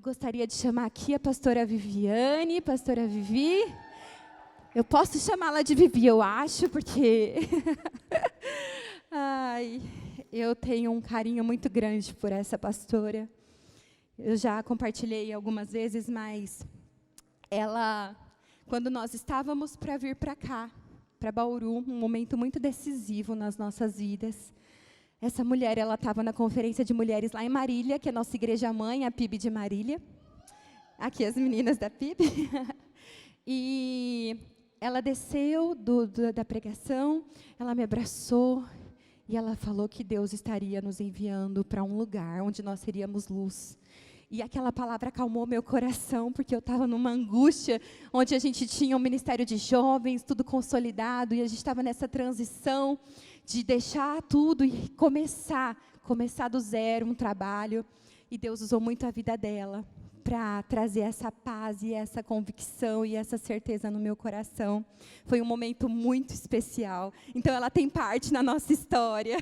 Eu gostaria de chamar aqui a pastora Viviane. Pastora Vivi. Eu posso chamá-la de Vivi, eu acho, porque ai, eu tenho um carinho muito grande por essa pastora. Eu já compartilhei algumas vezes, mas ela, quando nós estávamos para vir para cá, para Bauru, um momento muito decisivo nas nossas vidas, essa mulher, ela estava na conferência de mulheres lá em Marília, que é a nossa igreja-mãe, a PIB de Marília. Aqui as meninas da PIB. E ela desceu da pregação, ela me abraçou e ela falou que Deus estaria nos enviando para um lugar onde nós seríamos luz. E aquela palavra acalmou meu coração, porque eu estava numa angústia, onde a gente tinha um ministério de jovens, tudo consolidado, e a gente estava nessa transição de deixar tudo e começar do zero um trabalho. E Deus usou muito a vida dela para trazer essa paz e essa convicção e essa certeza no meu coração. Foi um momento muito especial. Então, ela tem parte na nossa história.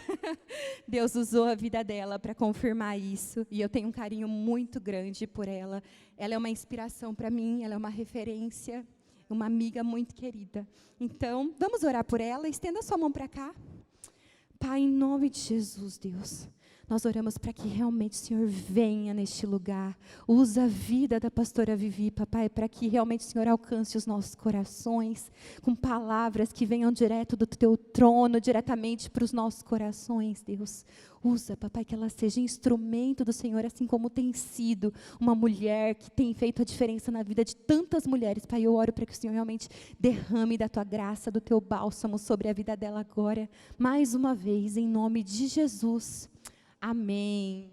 Deus usou a vida dela para confirmar isso. E eu tenho um carinho muito grande por ela. Ela é uma inspiração para mim, ela é uma referência, uma amiga muito querida. Então, vamos orar por ela. Estenda sua mão para cá. Pai, em nome de Jesus, Deus, nós oramos para que realmente o Senhor venha neste lugar. Usa a vida da pastora Vivi, papai, para que realmente o Senhor alcance os nossos corações, com palavras que venham direto do teu trono, diretamente para os nossos corações, Deus. Usa, papai, que ela seja instrumento do Senhor, assim como tem sido uma mulher que tem feito a diferença na vida de tantas mulheres. Pai, eu oro para que o Senhor realmente derrame da tua graça, do teu bálsamo sobre a vida dela agora. Mais uma vez, em nome de Jesus. Amém.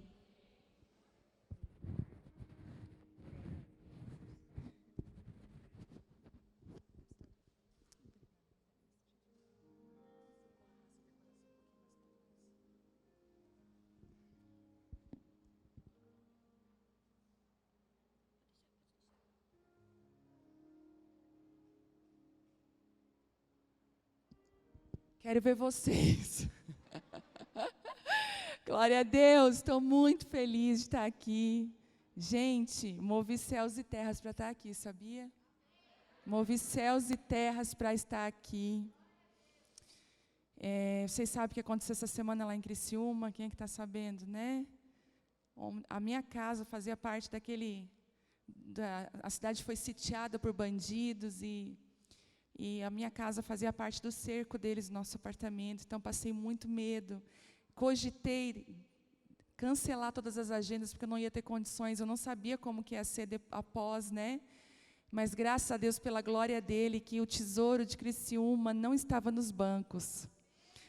Quero ver vocês. Glória a Deus, estou muito feliz de estar aqui. Gente, movi céus e terras para estar aqui, sabia? Movi céus e terras para estar aqui. Vocês sabem o que aconteceu essa semana lá em Criciúma? Quem é que está sabendo, né? A minha casa fazia parte daquele... a cidade foi sitiada por bandidos e a minha casa fazia parte do cerco deles, nosso apartamento. Então, passei muito medo. Cogitei cancelar todas as agendas, porque eu não ia ter condições. Eu não sabia como que ia ser após, né? Mas, graças a Deus, pela glória dele, que o tesouro de Criciúma não estava nos bancos.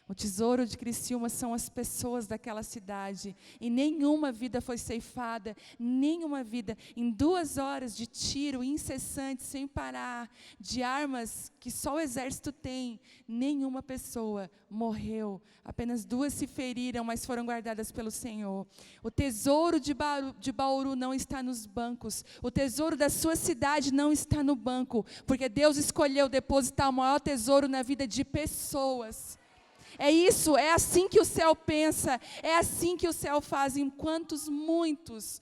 O tesouro de Criciúma são as pessoas daquela cidade. E nenhuma vida foi ceifada, nenhuma vida. Em 2 horas de tiro incessante, sem parar, de armas que só o exército tem, nenhuma pessoa morreu. Apenas 2 se feriram, mas foram guardadas pelo Senhor. O tesouro de Bauru não está nos bancos. O tesouro da sua cidade não está no banco. Porque Deus escolheu depositar o maior tesouro na vida de pessoas. É isso, é assim que o céu pensa, é assim que o céu faz. Enquanto muitos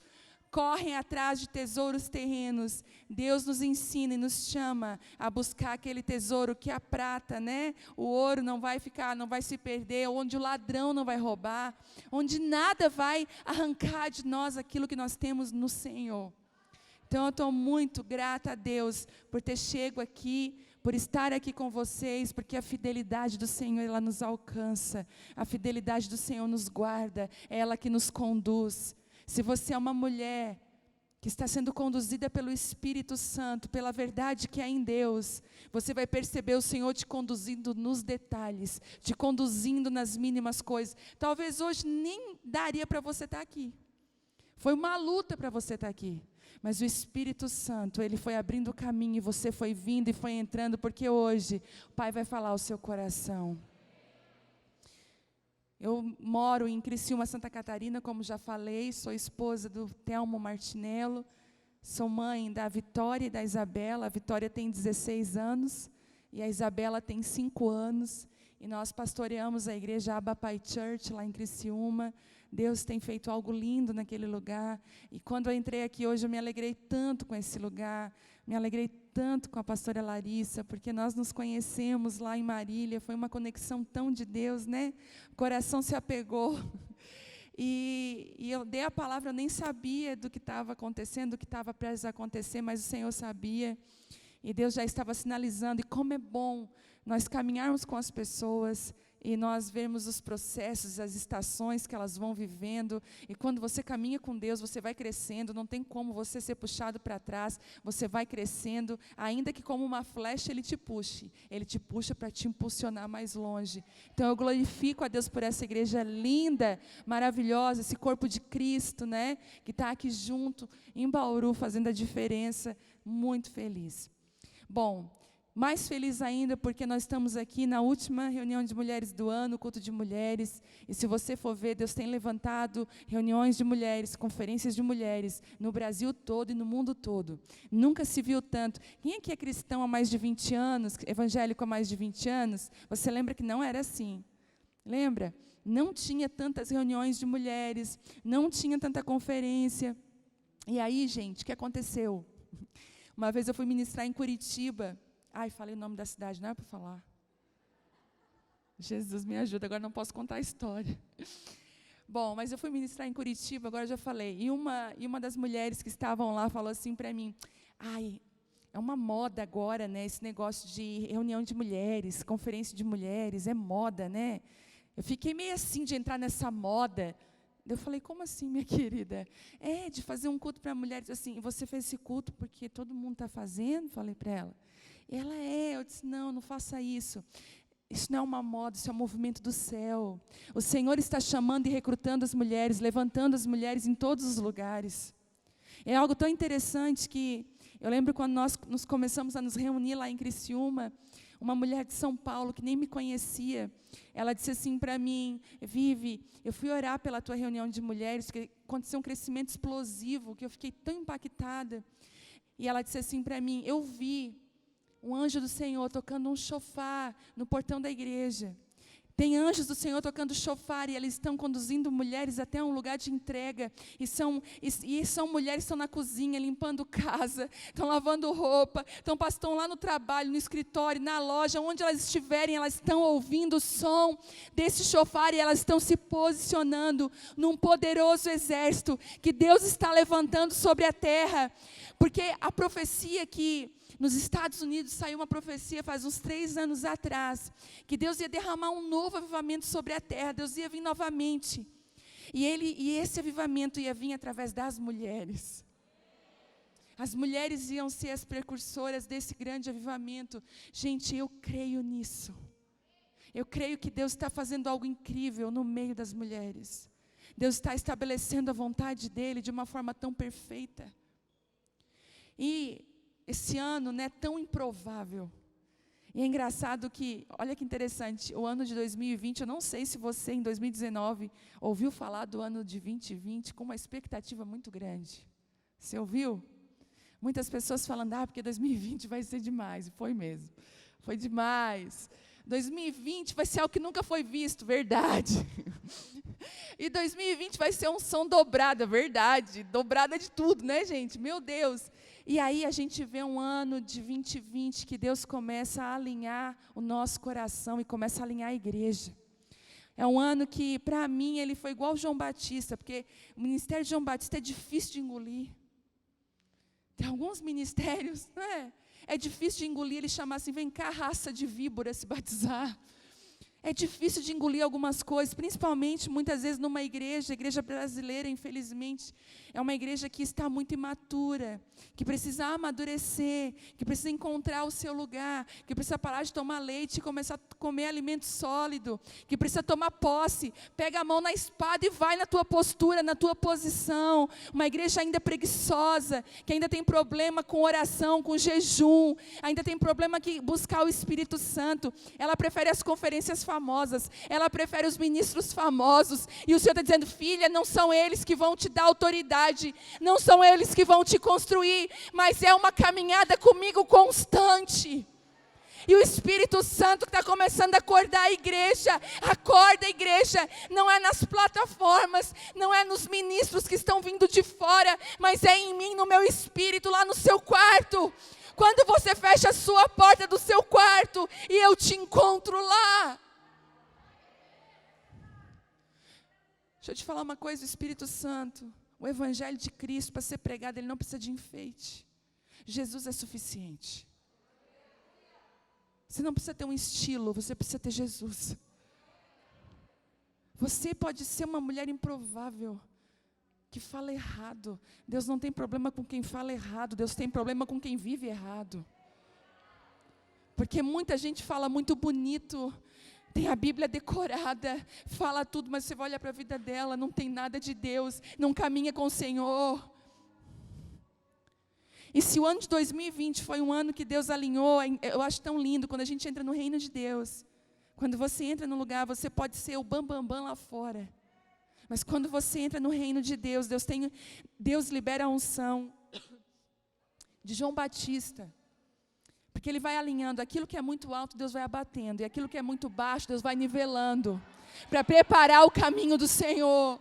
correm atrás de tesouros terrenos, Deus nos ensina e nos chama a buscar aquele tesouro que a prata, né? O ouro não vai ficar, não vai se perder, onde o ladrão não vai roubar, onde nada vai arrancar de nós aquilo que nós temos no Senhor. Então eu estou muito grata a Deus por ter chego aqui, por estar aqui com vocês, porque a fidelidade do Senhor, ela nos alcança, a fidelidade do Senhor nos guarda, é ela que nos conduz. Se você é uma mulher que está sendo conduzida pelo Espírito Santo, pela verdade que há em Deus, você vai perceber o Senhor te conduzindo nos detalhes, te conduzindo nas mínimas coisas. Talvez hoje nem daria para você estar aqui. Foi uma luta para você estar aqui. Mas o Espírito Santo, ele foi abrindo o caminho e você foi vindo e foi entrando, porque hoje o Pai vai falar ao seu coração. Eu moro em Criciúma, Santa Catarina, como já falei, sou esposa do Telmo Martinello, sou mãe da Vitória e da Isabela. A Vitória tem 16 anos e a Isabela tem 5 anos. e nós pastoreamos a igreja Abapai Church, lá em Criciúma. Deus tem feito algo lindo naquele lugar, e quando eu entrei aqui hoje, eu me alegrei tanto com esse lugar, me alegrei tanto com a pastora Larissa, porque nós nos conhecemos lá em Marília, foi uma conexão tão de Deus, né? O coração se apegou, e eu dei a palavra, eu nem sabia do que estava acontecendo, do que estava prestes a acontecer, mas o Senhor sabia, e Deus já estava sinalizando, e como é bom nós caminharmos com as pessoas, e nós vemos os processos, as estações que elas vão vivendo, e quando você caminha com Deus, você vai crescendo, não tem como você ser puxado para trás, você vai crescendo, ainda que como uma flecha Ele te puxa para te impulsionar mais longe. Então eu glorifico a Deus por essa igreja linda, maravilhosa, esse corpo de Cristo, né, que está aqui junto, em Bauru, fazendo a diferença, muito feliz. Bom, mais feliz ainda porque nós estamos aqui na última reunião de mulheres do ano, culto de mulheres, e se você for ver, Deus tem levantado reuniões de mulheres, conferências de mulheres, no Brasil todo e no mundo todo. Nunca se viu tanto. Quem aqui é cristão há mais de 20 anos, evangélico há mais de 20 anos, você lembra que não era assim? Lembra? Não tinha tantas reuniões de mulheres, não tinha tanta conferência. E aí, gente, o que aconteceu? Uma vez eu fui ministrar em Curitiba. Ai, falei o nome da cidade, não é para falar. Jesus me ajuda, agora não posso contar a história. Bom, mas eu fui ministrar em Curitiba, agora já falei. E uma das mulheres que estavam lá falou assim para mim, ai, é uma moda agora, né, esse negócio de reunião de mulheres, conferência de mulheres, é moda, né? Eu fiquei meio assim de entrar nessa moda. Eu falei, como assim, minha querida? É, de fazer um culto para mulheres. Assim, você fez esse culto porque todo mundo está fazendo? Falei para ela. E ela eu disse, não faça isso. Isso não é uma moda, isso é um movimento do céu. O Senhor está chamando e recrutando as mulheres, levantando as mulheres em todos os lugares. É algo tão interessante que, eu lembro quando nós nos começamos a nos reunir lá em Criciúma, uma mulher de São Paulo, que nem me conhecia, ela disse assim para mim, Vivi, eu fui orar pela tua reunião de mulheres, porque aconteceu um crescimento explosivo, que eu fiquei tão impactada. E ela disse assim para mim, eu vi um anjo do Senhor tocando um chofar no portão da igreja. Tem anjos do Senhor tocando chofar e eles estão conduzindo mulheres até um lugar de entrega. E são mulheres que estão na cozinha, limpando casa, estão lavando roupa, estão lá no trabalho, no escritório, na loja, onde elas estiverem, elas estão ouvindo o som desse chofar e elas estão se posicionando num poderoso exército que Deus está levantando sobre a terra. Porque a profecia que nos Estados Unidos saiu uma profecia faz uns 3 anos atrás, que Deus ia derramar um novo avivamento sobre a terra, Deus ia vir novamente. E esse avivamento ia vir através das mulheres. As mulheres iam ser as precursoras desse grande avivamento. Gente, eu creio nisso. Eu creio que Deus está fazendo algo incrível no meio das mulheres. Deus está estabelecendo a vontade dEle de uma forma tão perfeita. E esse ano, né, tão improvável. E é engraçado que, olha que interessante, o ano de 2020, eu não sei se você em 2019 ouviu falar do ano de 2020 com uma expectativa muito grande. Você ouviu? Muitas pessoas falando, porque 2020 vai ser demais. E foi mesmo. Foi demais. 2020 vai ser algo que nunca foi visto, verdade. E 2020 vai ser um som dobrado, verdade. Dobrada de tudo, né, gente? Meu Deus. E aí a gente vê um ano de 2020 que Deus começa a alinhar o nosso coração e começa a alinhar a igreja. É um ano que, para mim, ele foi igual João Batista, porque o ministério de João Batista é difícil de engolir. Tem alguns ministérios, né? É difícil de engolir, ele chama assim, vem cá, raça de víbora, se batizar. É difícil de engolir algumas coisas, principalmente, muitas vezes, numa igreja, a igreja brasileira, infelizmente, é uma igreja que está muito imatura, que precisa amadurecer, que precisa encontrar o seu lugar, que precisa parar de tomar leite e começar a comer alimento sólido, que precisa tomar posse, pega a mão na espada e vai na tua postura, na tua posição. Uma igreja ainda preguiçosa, que ainda tem problema com oração, com jejum, ainda tem problema que buscar o Espírito Santo. Ela prefere as conferências famosas, ela prefere os ministros famosos, e o Senhor está dizendo, filha, não são eles que vão te dar autoridade, não são eles que vão te construir, mas é uma caminhada comigo constante, E o Espírito Santo está começando a acordar a igreja. Acorda a igreja. Não é nas plataformas, não é nos ministros que estão vindo de fora, mas é em mim, no meu espírito, lá no seu quarto. Quando você fecha a sua porta do seu quarto e eu te encontro lá. Deixa eu te falar uma coisa, o Espírito Santo, o Evangelho de Cristo, para ser pregado, ele não precisa de enfeite. Jesus é suficiente. Você não precisa ter um estilo, você precisa ter Jesus. Você pode ser uma mulher improvável, que fala errado. Deus não tem problema com quem fala errado, Deus tem problema com quem vive errado. Porque muita gente fala muito bonito, tem a Bíblia decorada, fala tudo, mas você vai olhar para a vida dela, não tem nada de Deus, não caminha com o Senhor. E se o ano de 2020 foi um ano que Deus alinhou, eu acho tão lindo, quando a gente entra no reino de Deus, quando você entra no lugar, você pode ser o bambambam lá fora, mas quando você entra no reino de Deus, Deus libera a unção de João Batista, porque ele vai alinhando, aquilo que é muito alto, Deus vai abatendo, e aquilo que é muito baixo, Deus vai nivelando, para preparar o caminho do Senhor.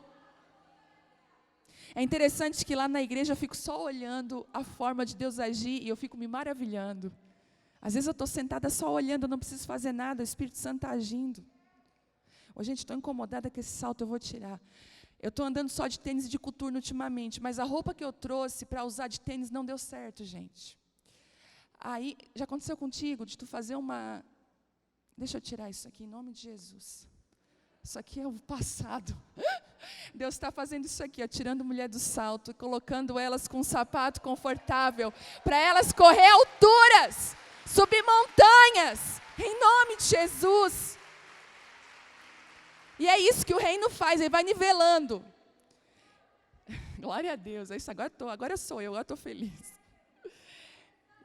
É interessante que lá na igreja eu fico só olhando a forma de Deus agir e eu fico me maravilhando. Às vezes eu estou sentada só olhando, eu não preciso fazer nada, o Espírito Santo está agindo. Ô, gente, estou incomodada com esse salto, eu vou tirar. Eu estou andando só de tênis e de coturno ultimamente, mas a roupa que eu trouxe para usar de tênis não deu certo, gente. Aí, já aconteceu contigo, de tu fazer uma... Deixa eu tirar isso aqui, em nome de Jesus. Isso aqui é o passado. Deus está fazendo isso aqui, ó, tirando a mulher do salto e colocando elas com um sapato confortável, para elas correr alturas, subir montanhas, em nome de Jesus. E é isso que o reino faz, ele vai nivelando. Glória a Deus, é isso, agora sou eu, agora estou feliz.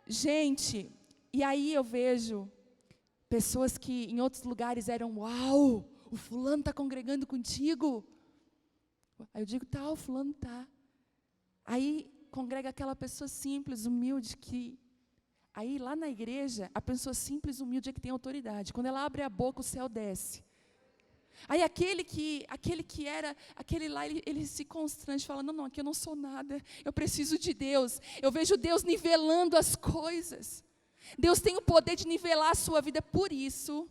Gente, e aí eu vejo pessoas que em outros lugares eram, uau, o fulano está congregando contigo. Aí eu digo, tá, o fulano tá. Aí congrega aquela pessoa simples, humilde, que... Aí lá na igreja, a pessoa simples, humilde é que tem autoridade. Quando ela abre a boca, o céu desce. Aí aquele lá, ele se constrange, fala, não, aqui eu não sou nada, eu preciso de Deus. Eu vejo Deus nivelando as coisas. Deus tem o poder de nivelar a sua vida, por isso...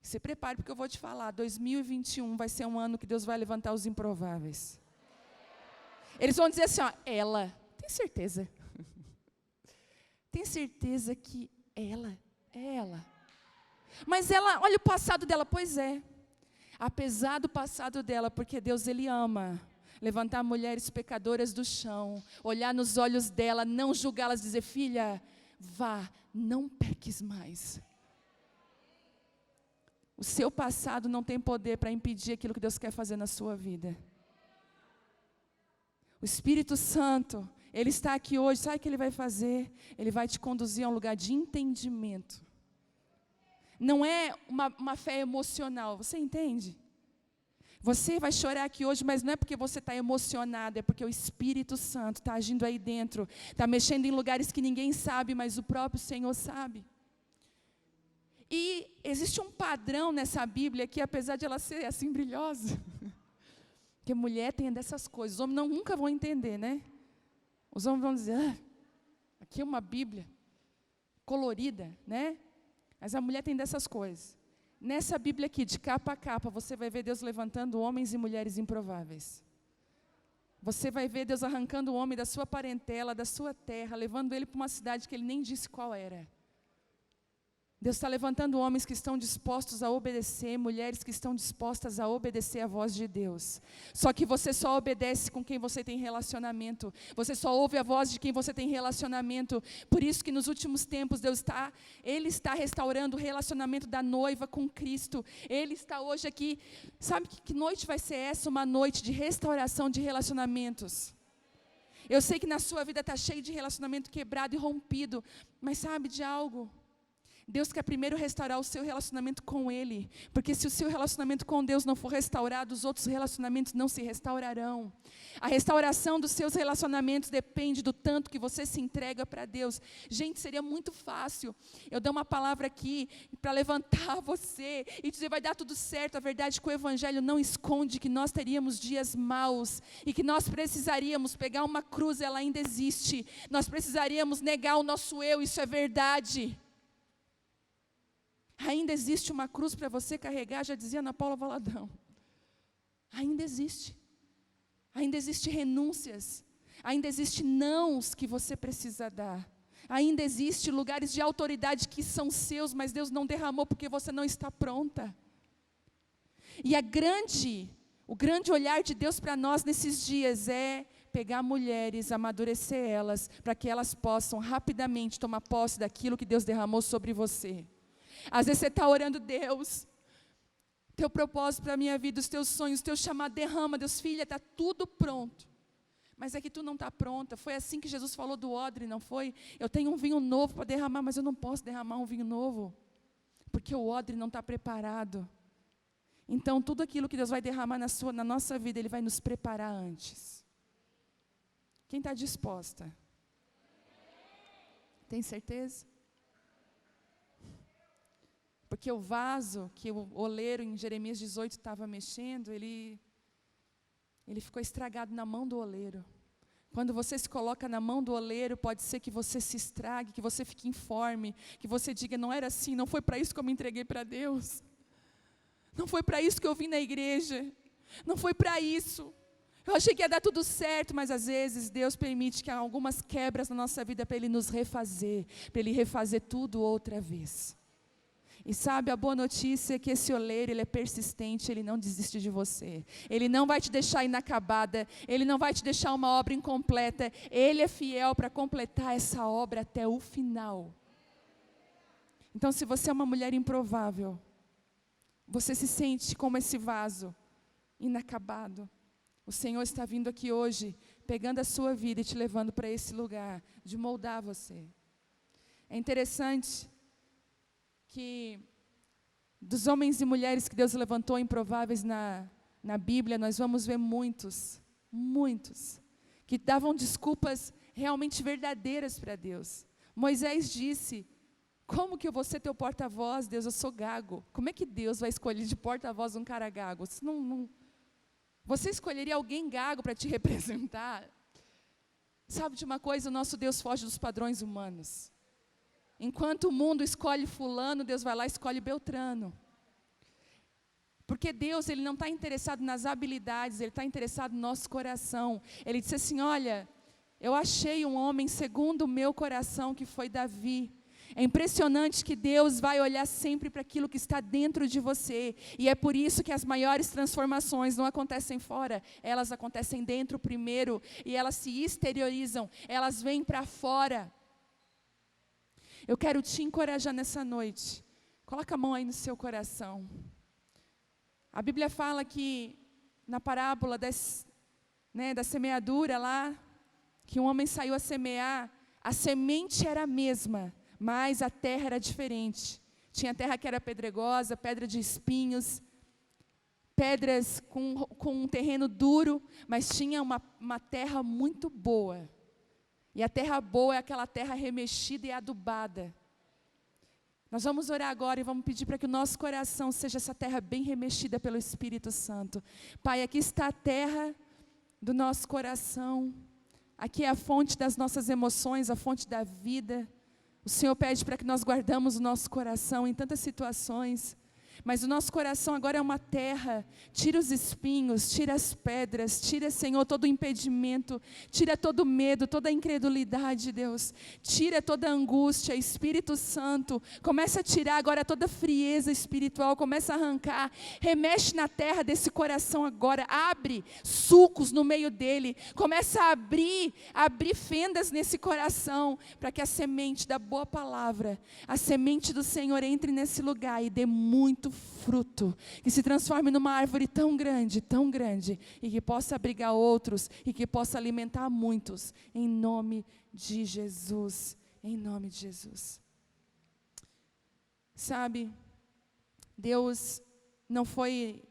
Se prepare, porque eu vou te falar, 2021 vai ser um ano que Deus vai levantar os improváveis. Eles vão dizer assim, ó, ela, tem certeza? Tem certeza que ela é ela? Mas ela, olha o passado dela, pois é. Apesar do passado dela, porque Deus, Ele ama levantar mulheres pecadoras do chão, olhar nos olhos dela, não julgá-las, dizer, filha, vá, não peques mais. O seu passado não tem poder para impedir aquilo que Deus quer fazer na sua vida. O Espírito Santo, Ele está aqui hoje, sabe o que Ele vai fazer? Ele vai te conduzir a um lugar de entendimento. Não é uma fé emocional, você entende? Você vai chorar aqui hoje, mas não é porque você está emocionado, é porque o Espírito Santo está agindo aí dentro, está mexendo em lugares que ninguém sabe, mas o próprio Senhor sabe. E existe um padrão nessa Bíblia que, apesar de ela ser assim brilhosa, que mulher tem dessas coisas, os homens nunca vão entender, né? Os homens vão dizer, aqui é uma Bíblia colorida, né? Mas a mulher tem dessas coisas. Nessa Bíblia aqui, de capa a capa, você vai ver Deus levantando homens e mulheres improváveis. Você vai ver Deus arrancando o homem da sua parentela, da sua terra, levando ele para uma cidade que ele nem disse qual era. Deus está levantando homens que estão dispostos a obedecer, mulheres que estão dispostas a obedecer a voz de Deus. Só que você só obedece com quem você tem relacionamento. Você só ouve a voz de quem você tem relacionamento. Por isso que nos últimos tempos Ele está restaurando o relacionamento da noiva com Cristo. Ele está hoje aqui. Sabe que noite vai ser essa? Uma noite de restauração de relacionamentos. Eu sei que na sua vida está cheio de relacionamento quebrado e rompido. Mas sabe de algo? Deus quer primeiro restaurar o seu relacionamento com Ele, porque se o seu relacionamento com Deus não for restaurado, os outros relacionamentos não se restaurarão. A restauração dos seus relacionamentos depende do tanto que você se entrega para Deus. Gente, seria muito fácil eu dar uma palavra aqui para levantar você e dizer, vai dar tudo certo. A verdade é que o Evangelho não esconde que nós teríamos dias maus e que nós precisaríamos pegar uma cruz, ela ainda existe. Nós precisaríamos negar o nosso eu, isso é verdade. Ainda existe uma cruz para você carregar, já dizia Ana Paula Valadão. Ainda existe. Ainda existe renúncias. Ainda existe nãos que você precisa dar. Ainda existe lugares de autoridade que são seus, mas Deus não derramou porque você não está pronta. E o grande olhar de Deus para nós nesses dias é pegar mulheres, amadurecer elas, para que elas possam rapidamente tomar posse daquilo que Deus derramou sobre você. Às vezes você está orando, Deus, teu propósito para a minha vida, os teus sonhos, o teu chamado, derrama, Deus, filha, está tudo pronto. Mas é que tu não está pronta. Foi assim que Jesus falou do odre, não foi? Eu tenho um vinho novo para derramar, mas eu não posso derramar um vinho novo, porque o odre não está preparado. Então, tudo aquilo que Deus vai derramar na nossa vida, Ele vai nos preparar antes. Quem está disposta? Tem certeza? Porque o vaso que o oleiro em Jeremias 18 estava mexendo, ele ficou estragado na mão do oleiro. Quando você se coloca na mão do oleiro, pode ser que você se estrague, que você fique informe, que você diga, não era assim, não foi para isso que eu me entreguei para Deus. Não foi para isso que eu vim na igreja. Não foi para isso. Eu achei que ia dar tudo certo, mas às vezes Deus permite que há algumas quebras na nossa vida para Ele nos refazer, para Ele refazer tudo outra vez. E sabe, a boa notícia é que esse oleiro, ele é persistente, ele não desiste de você. Ele não vai te deixar inacabada, ele não vai te deixar uma obra incompleta. Ele é fiel para completar essa obra até o final. Então, se você é uma mulher improvável, você se sente como esse vaso, inacabado, o Senhor está vindo aqui hoje, pegando a sua vida e te levando para esse lugar, de moldar você. É interessante que dos homens e mulheres que Deus levantou improváveis na Bíblia, nós vamos ver muitos, que davam desculpas realmente verdadeiras para Deus. Moisés disse, como que eu vou ser teu porta-voz, Deus, eu sou gago. Como é que Deus vai escolher de porta-voz um cara gago? Você escolheria alguém gago para te representar? Sabe de uma coisa, o nosso Deus foge dos padrões humanos. Enquanto o mundo escolhe fulano, Deus vai lá e escolhe Beltrano. Porque Deus, Ele não está interessado nas habilidades, Ele está interessado no nosso coração. Ele disse assim, olha, eu achei um homem segundo o meu coração, que foi Davi. É impressionante que Deus vai olhar sempre para aquilo que está dentro de você. E é por isso que as maiores transformações não acontecem fora. Elas acontecem dentro primeiro. E elas se exteriorizam. Elas vêm para fora. Eu quero te encorajar nessa noite. Coloca a mão aí no seu coração. A Bíblia fala que, na parábola da semeadura lá, que um homem saiu a semear, a semente era a mesma, mas a terra era diferente. Tinha terra que era pedregosa, pedra de espinhos, pedras com um terreno duro, mas tinha uma terra muito boa. E a terra boa é aquela terra remexida e adubada. Nós vamos orar agora e vamos pedir para que o nosso coração seja essa terra bem remexida pelo Espírito Santo. Pai, aqui está a terra do nosso coração. Aqui é a fonte das nossas emoções, a fonte da vida. O Senhor pede para que nós guardamos o nosso coração em tantas situações. Mas o nosso coração agora é uma terra. Tira os espinhos, tira as pedras, tira, Senhor, todo o impedimento, tira todo o medo, toda a incredulidade, Deus. Tira toda a angústia, Espírito Santo. Começa a tirar agora toda a frieza espiritual, começa a arrancar. Remexe na terra desse coração agora, abre sulcos no meio dele. Começa a abrir fendas nesse coração, para que a semente da boa palavra, a semente do Senhor entre nesse lugar e dê muito fruto, que se transforme numa árvore tão grande, e que possa abrigar outros, e que possa alimentar muitos, em nome de Jesus, em nome de Jesus. Sabe, Deus não foi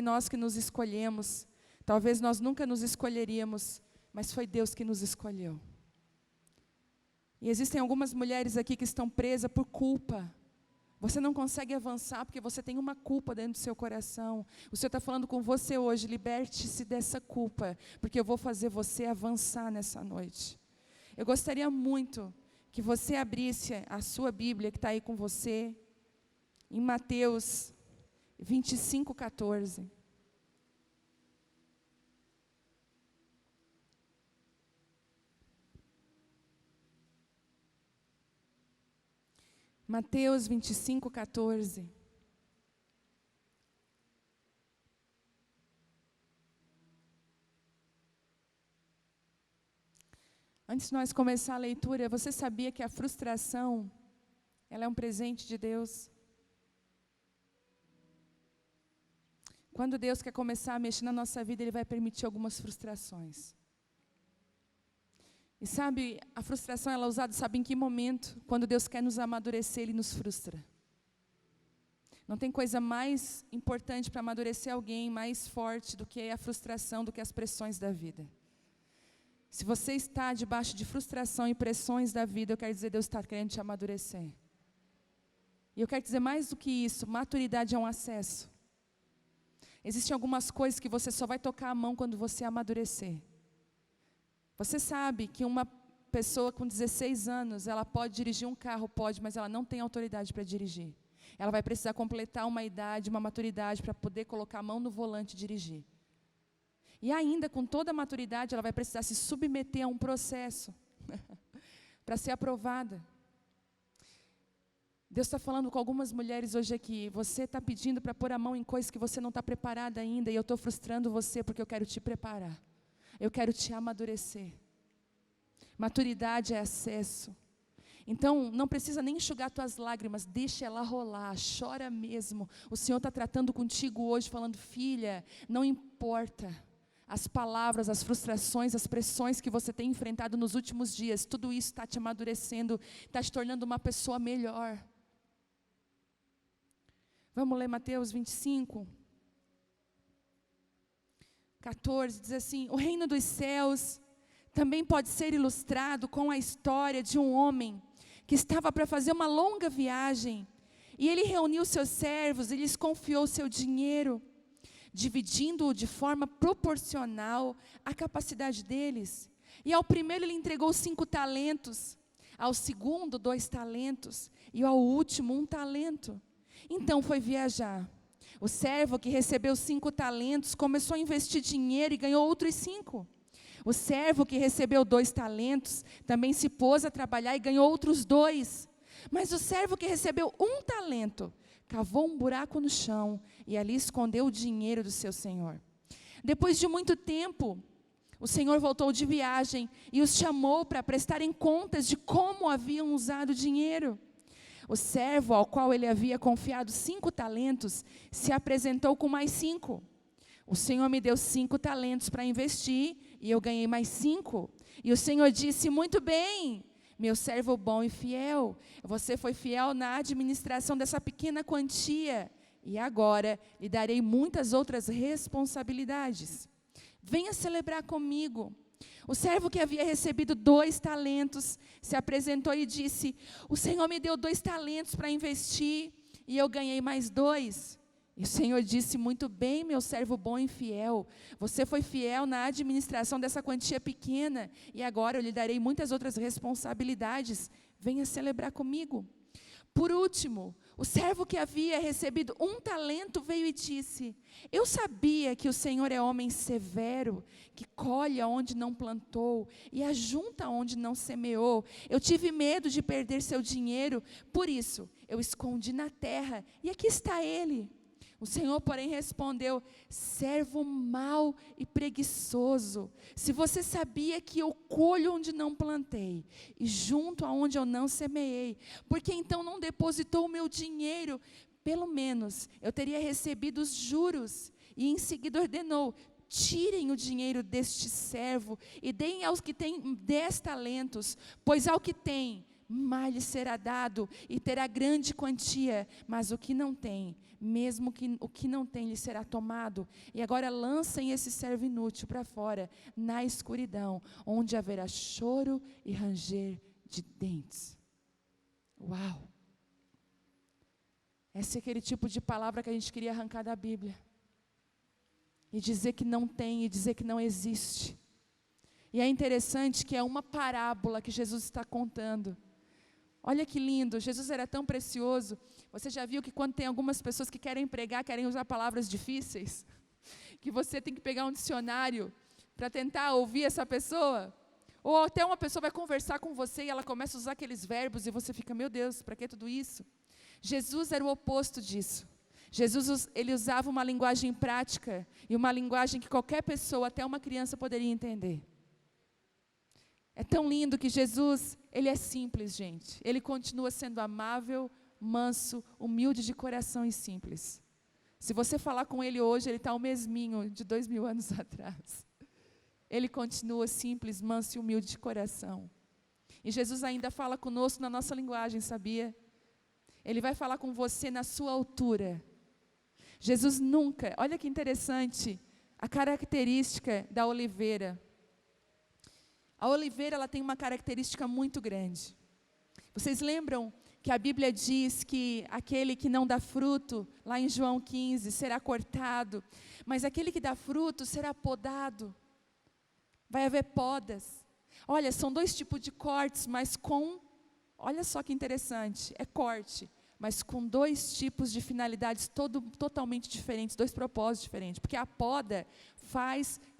nós que nos escolhemos. Talvez nós nunca nos escolheríamos, mas foi Deus que nos escolheu. E existem algumas mulheres aqui que estão presas por culpa. Você não consegue avançar porque você tem uma culpa dentro do seu coração. O Senhor está falando com você hoje, liberte-se dessa culpa, porque eu vou fazer você avançar nessa noite. Eu gostaria muito que você abrisse a sua Bíblia, que está aí com você, em Mateus 25:14. Mateus 25:14. Antes de nós começar a leitura, você sabia que a frustração, ela é um presente de Deus? Quando Deus quer começar a mexer na nossa vida, Ele vai permitir algumas frustrações. E sabe, a frustração ela é usada, sabe em que momento? Quando Deus quer nos amadurecer, Ele nos frustra. Não tem coisa mais importante para amadurecer alguém, mais forte do que a frustração, do que as pressões da vida. Se você está debaixo de frustração e pressões da vida, eu quero dizer, Deus está querendo te amadurecer. E eu quero dizer mais do que isso, maturidade é um acesso. Existem algumas coisas que você só vai tocar a mão quando você amadurecer. Você sabe que uma pessoa com 16 anos, ela pode dirigir um carro, pode, mas ela não tem autoridade para dirigir. Ela vai precisar completar uma idade, uma maturidade para poder colocar a mão no volante e dirigir. E ainda, com toda a maturidade, ela vai precisar se submeter a um processo para ser aprovada. Deus está falando com algumas mulheres hoje aqui. Você está pedindo para pôr a mão em coisas que você não está preparada ainda, e eu estou frustrando você porque eu quero te preparar. Eu quero te amadurecer. Maturidade é acesso. Então, não precisa nem enxugar tuas lágrimas, deixa ela rolar, chora mesmo. O Senhor está tratando contigo hoje, falando, filha, não importa as palavras, as frustrações, as pressões que você tem enfrentado nos últimos dias, tudo isso está te amadurecendo, está te tornando uma pessoa melhor. Vamos ler Mateus 25. 14, diz assim, o reino dos céus também pode ser ilustrado com a história de um homem que estava para fazer uma longa viagem, e ele reuniu seus servos e lhes confiou seu dinheiro, dividindo-o de forma proporcional à capacidade deles. E ao primeiro ele entregou 5 talentos, ao segundo 2 talentos, e ao último 1 talento. Então foi viajar. O servo que recebeu 5 talentos começou a investir dinheiro e ganhou outros 5. O servo que recebeu 2 talentos também se pôs a trabalhar e ganhou outros 2. Mas o servo que recebeu 1 talento cavou um buraco no chão e ali escondeu o dinheiro do seu senhor. Depois de muito tempo, o senhor voltou de viagem e os chamou para prestarem contas de como haviam usado o dinheiro. O servo ao qual ele havia confiado 5 talentos se apresentou com mais 5. O Senhor me deu 5 talentos para investir e eu ganhei mais 5. E o Senhor disse, muito bem, meu servo bom e fiel. Você foi fiel na administração dessa pequena quantia. E agora lhe darei muitas outras responsabilidades. Venha celebrar comigo. O servo que havia recebido 2 talentos se apresentou e disse, o Senhor me deu 2 talentos para investir e eu ganhei mais 2. E o Senhor disse, muito bem, meu servo bom e fiel. Você foi fiel na administração dessa quantia pequena e agora eu lhe darei muitas outras responsabilidades. Venha celebrar comigo. Por último, o servo que havia recebido 1 talento veio e disse, eu sabia que o Senhor é homem severo, que colhe onde não plantou e ajunta onde não semeou. Eu tive medo de perder seu dinheiro, por isso eu escondi na terra e aqui está ele. O Senhor, porém, respondeu, servo mau e preguiçoso, se você sabia que eu colho onde não plantei e junto aonde eu não semeei, porque então não depositou o meu dinheiro, pelo menos eu teria recebido os juros. E em seguida ordenou, tirem o dinheiro deste servo e deem aos que têm 10 talentos, pois ao que tem, mais lhe será dado, e terá grande quantia, mas o que não tem, mesmo que o que não tem lhe será tomado. E agora lancem esse servo inútil para fora, na escuridão, onde haverá choro e ranger de dentes. Uau! Esse é aquele tipo de palavra que a gente queria arrancar da Bíblia. E dizer que não tem, e dizer que não existe. E é interessante que é uma parábola que Jesus está contando. Olha que lindo, Jesus era tão precioso. Você já viu que quando tem algumas pessoas que querem pregar, querem usar palavras difíceis? Que você tem que pegar um dicionário para tentar ouvir essa pessoa? Ou até uma pessoa vai conversar com você e ela começa a usar aqueles verbos e você fica, meu Deus, para que tudo isso? Jesus era o oposto disso. Jesus, ele usava uma linguagem prática e uma linguagem que qualquer pessoa, até uma criança, poderia entender. É tão lindo que Jesus, ele é simples, gente. Ele continua sendo amável, manso, humilde de coração e simples. Se você falar com ele hoje, ele está o mesminho de 2000 anos atrás. Ele continua simples, manso e humilde de coração. E Jesus ainda fala conosco na nossa linguagem, sabia? Ele vai falar com você na sua altura. Jesus nunca, olha que interessante, a característica da oliveira. A oliveira, ela tem uma característica muito grande. Vocês lembram que a Bíblia diz que aquele que não dá fruto, lá em João 15, será cortado, mas aquele que dá fruto será podado. Vai haver podas. Olha, são dois tipos de cortes, mas olha só que interessante, é corte, mas com dois tipos de finalidades totalmente diferentes, dois propósitos diferentes, porque a poda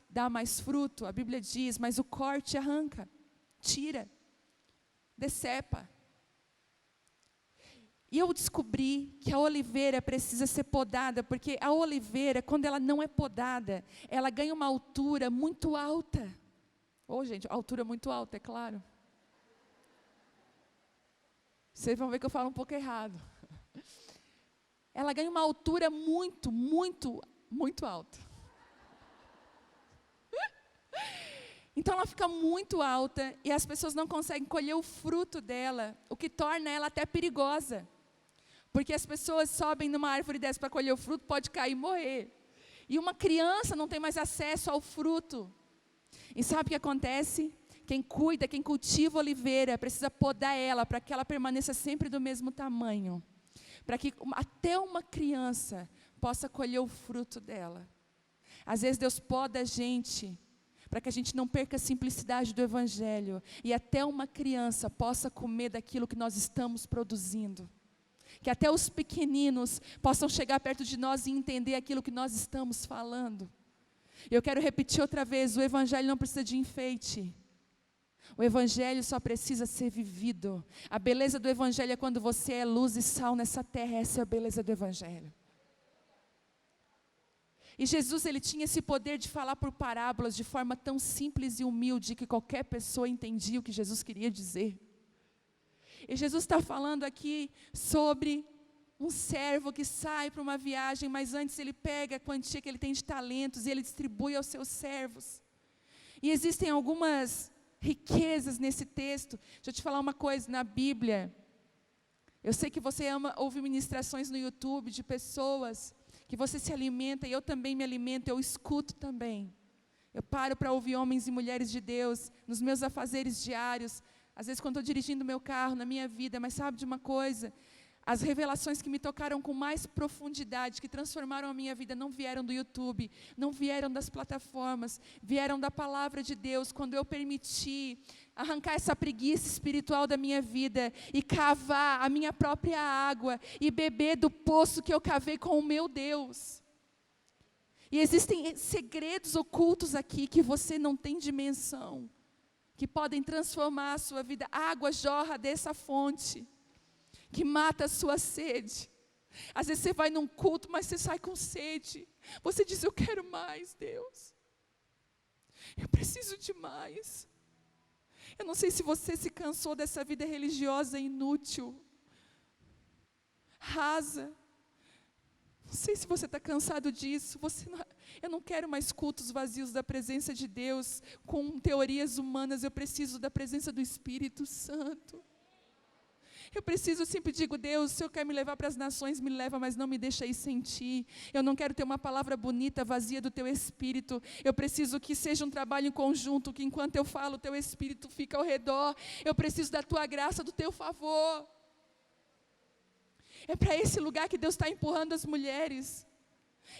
dá mais fruto, a Bíblia diz, mas o corte arranca, tira, decepa. E eu descobri que a oliveira precisa ser podada, porque a oliveira, quando ela não é podada, ela ganha uma altura muito alta. Gente, altura muito alta, é claro. Vocês vão ver que eu falo um pouco errado. Ela ganha uma altura muito, muito, muito alta. Então ela fica muito alta e as pessoas não conseguem colher o fruto dela, o que torna ela até perigosa. Porque as pessoas sobem numa árvore dessa para colher o fruto, pode cair e morrer. E uma criança não tem mais acesso ao fruto. E sabe o que acontece? Quem cuida, quem cultiva a oliveira, precisa podar ela para que ela permaneça sempre do mesmo tamanho. Para que até uma criança possa colher o fruto dela. Às vezes Deus poda a gente, para que a gente não perca a simplicidade do Evangelho. E até uma criança possa comer daquilo que nós estamos produzindo. Que até os pequeninos possam chegar perto de nós e entender aquilo que nós estamos falando. Eu quero repetir outra vez, o Evangelho não precisa de enfeite. O Evangelho só precisa ser vivido. A beleza do Evangelho é quando você é luz e sal nessa terra, essa é a beleza do Evangelho. E Jesus, ele tinha esse poder de falar por parábolas de forma tão simples e humilde que qualquer pessoa entendia o que Jesus queria dizer. E Jesus está falando aqui sobre um servo que sai para uma viagem, mas antes ele pega a quantia que ele tem de talentos e ele distribui aos seus servos. E existem algumas riquezas nesse texto. Deixa eu te falar uma coisa, na Bíblia, eu sei que você ama ouvir ministrações no YouTube de pessoas que você se alimenta, e eu também me alimento, eu escuto também. Eu paro para ouvir homens e mulheres de Deus nos meus afazeres diários, às vezes quando estou dirigindo meu carro, na minha vida, mas sabe de uma coisa? As revelações que me tocaram com mais profundidade, que transformaram a minha vida, não vieram do YouTube, não vieram das plataformas, vieram da palavra de Deus, quando eu permiti arrancar essa preguiça espiritual da minha vida e cavar a minha própria água e beber do poço que eu cavei com o meu Deus. E existem segredos ocultos aqui que você não tem dimensão, que podem transformar a sua vida. A água jorra dessa fonte que mata a sua sede. Às vezes você vai num culto, mas você sai com sede. Você diz, eu quero mais, Deus. Eu preciso de mais. Eu não sei se você se cansou dessa vida religiosa inútil, rasa. Não sei se você está cansado disso. Eu não quero mais cultos vazios da presença de Deus, com teorias humanas. Eu preciso da presença do Espírito Santo. Eu preciso, eu sempre digo, Deus, se o Senhor quer me levar para as nações, me leva, mas não me deixa ir sem Ti. Eu não quero ter uma palavra bonita, vazia do Teu Espírito. Eu preciso que seja um trabalho em conjunto, que enquanto eu falo, o Teu Espírito fica ao redor. Eu preciso da Tua graça, do Teu favor. É para esse lugar que Deus está empurrando as mulheres.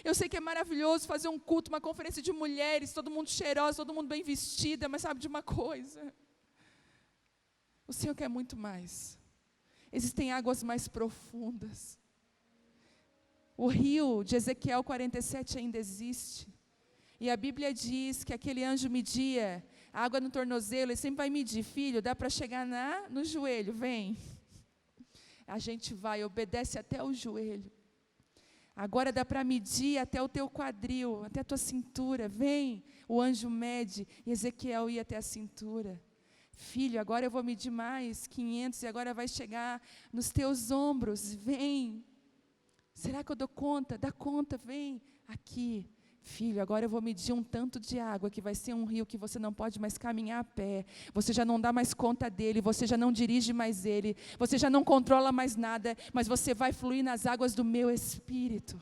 Eu sei que é maravilhoso fazer um culto, uma conferência de mulheres, todo mundo cheirosa, todo mundo bem vestida, mas sabe de uma coisa? O Senhor quer muito mais. Existem águas mais profundas. O rio de Ezequiel 47 ainda existe. E a Bíblia diz que aquele anjo media a água no tornozelo, ele sempre vai medir, filho, dá para chegar no joelho, vem. A gente vai, obedece até o joelho. Agora dá para medir até o teu quadril, até a tua cintura. Vem, o anjo mede, e Ezequiel ia até a cintura. Filho, agora eu vou medir mais, 500, e agora vai chegar nos teus ombros. Vem. Será que eu dou conta? Dá conta, vem. Aqui. Filho, agora eu vou medir um tanto de água, que vai ser um rio que você não pode mais caminhar a pé. Você já não dá mais conta dele, você já não dirige mais ele, você já não controla mais nada, mas você vai fluir nas águas do meu Espírito.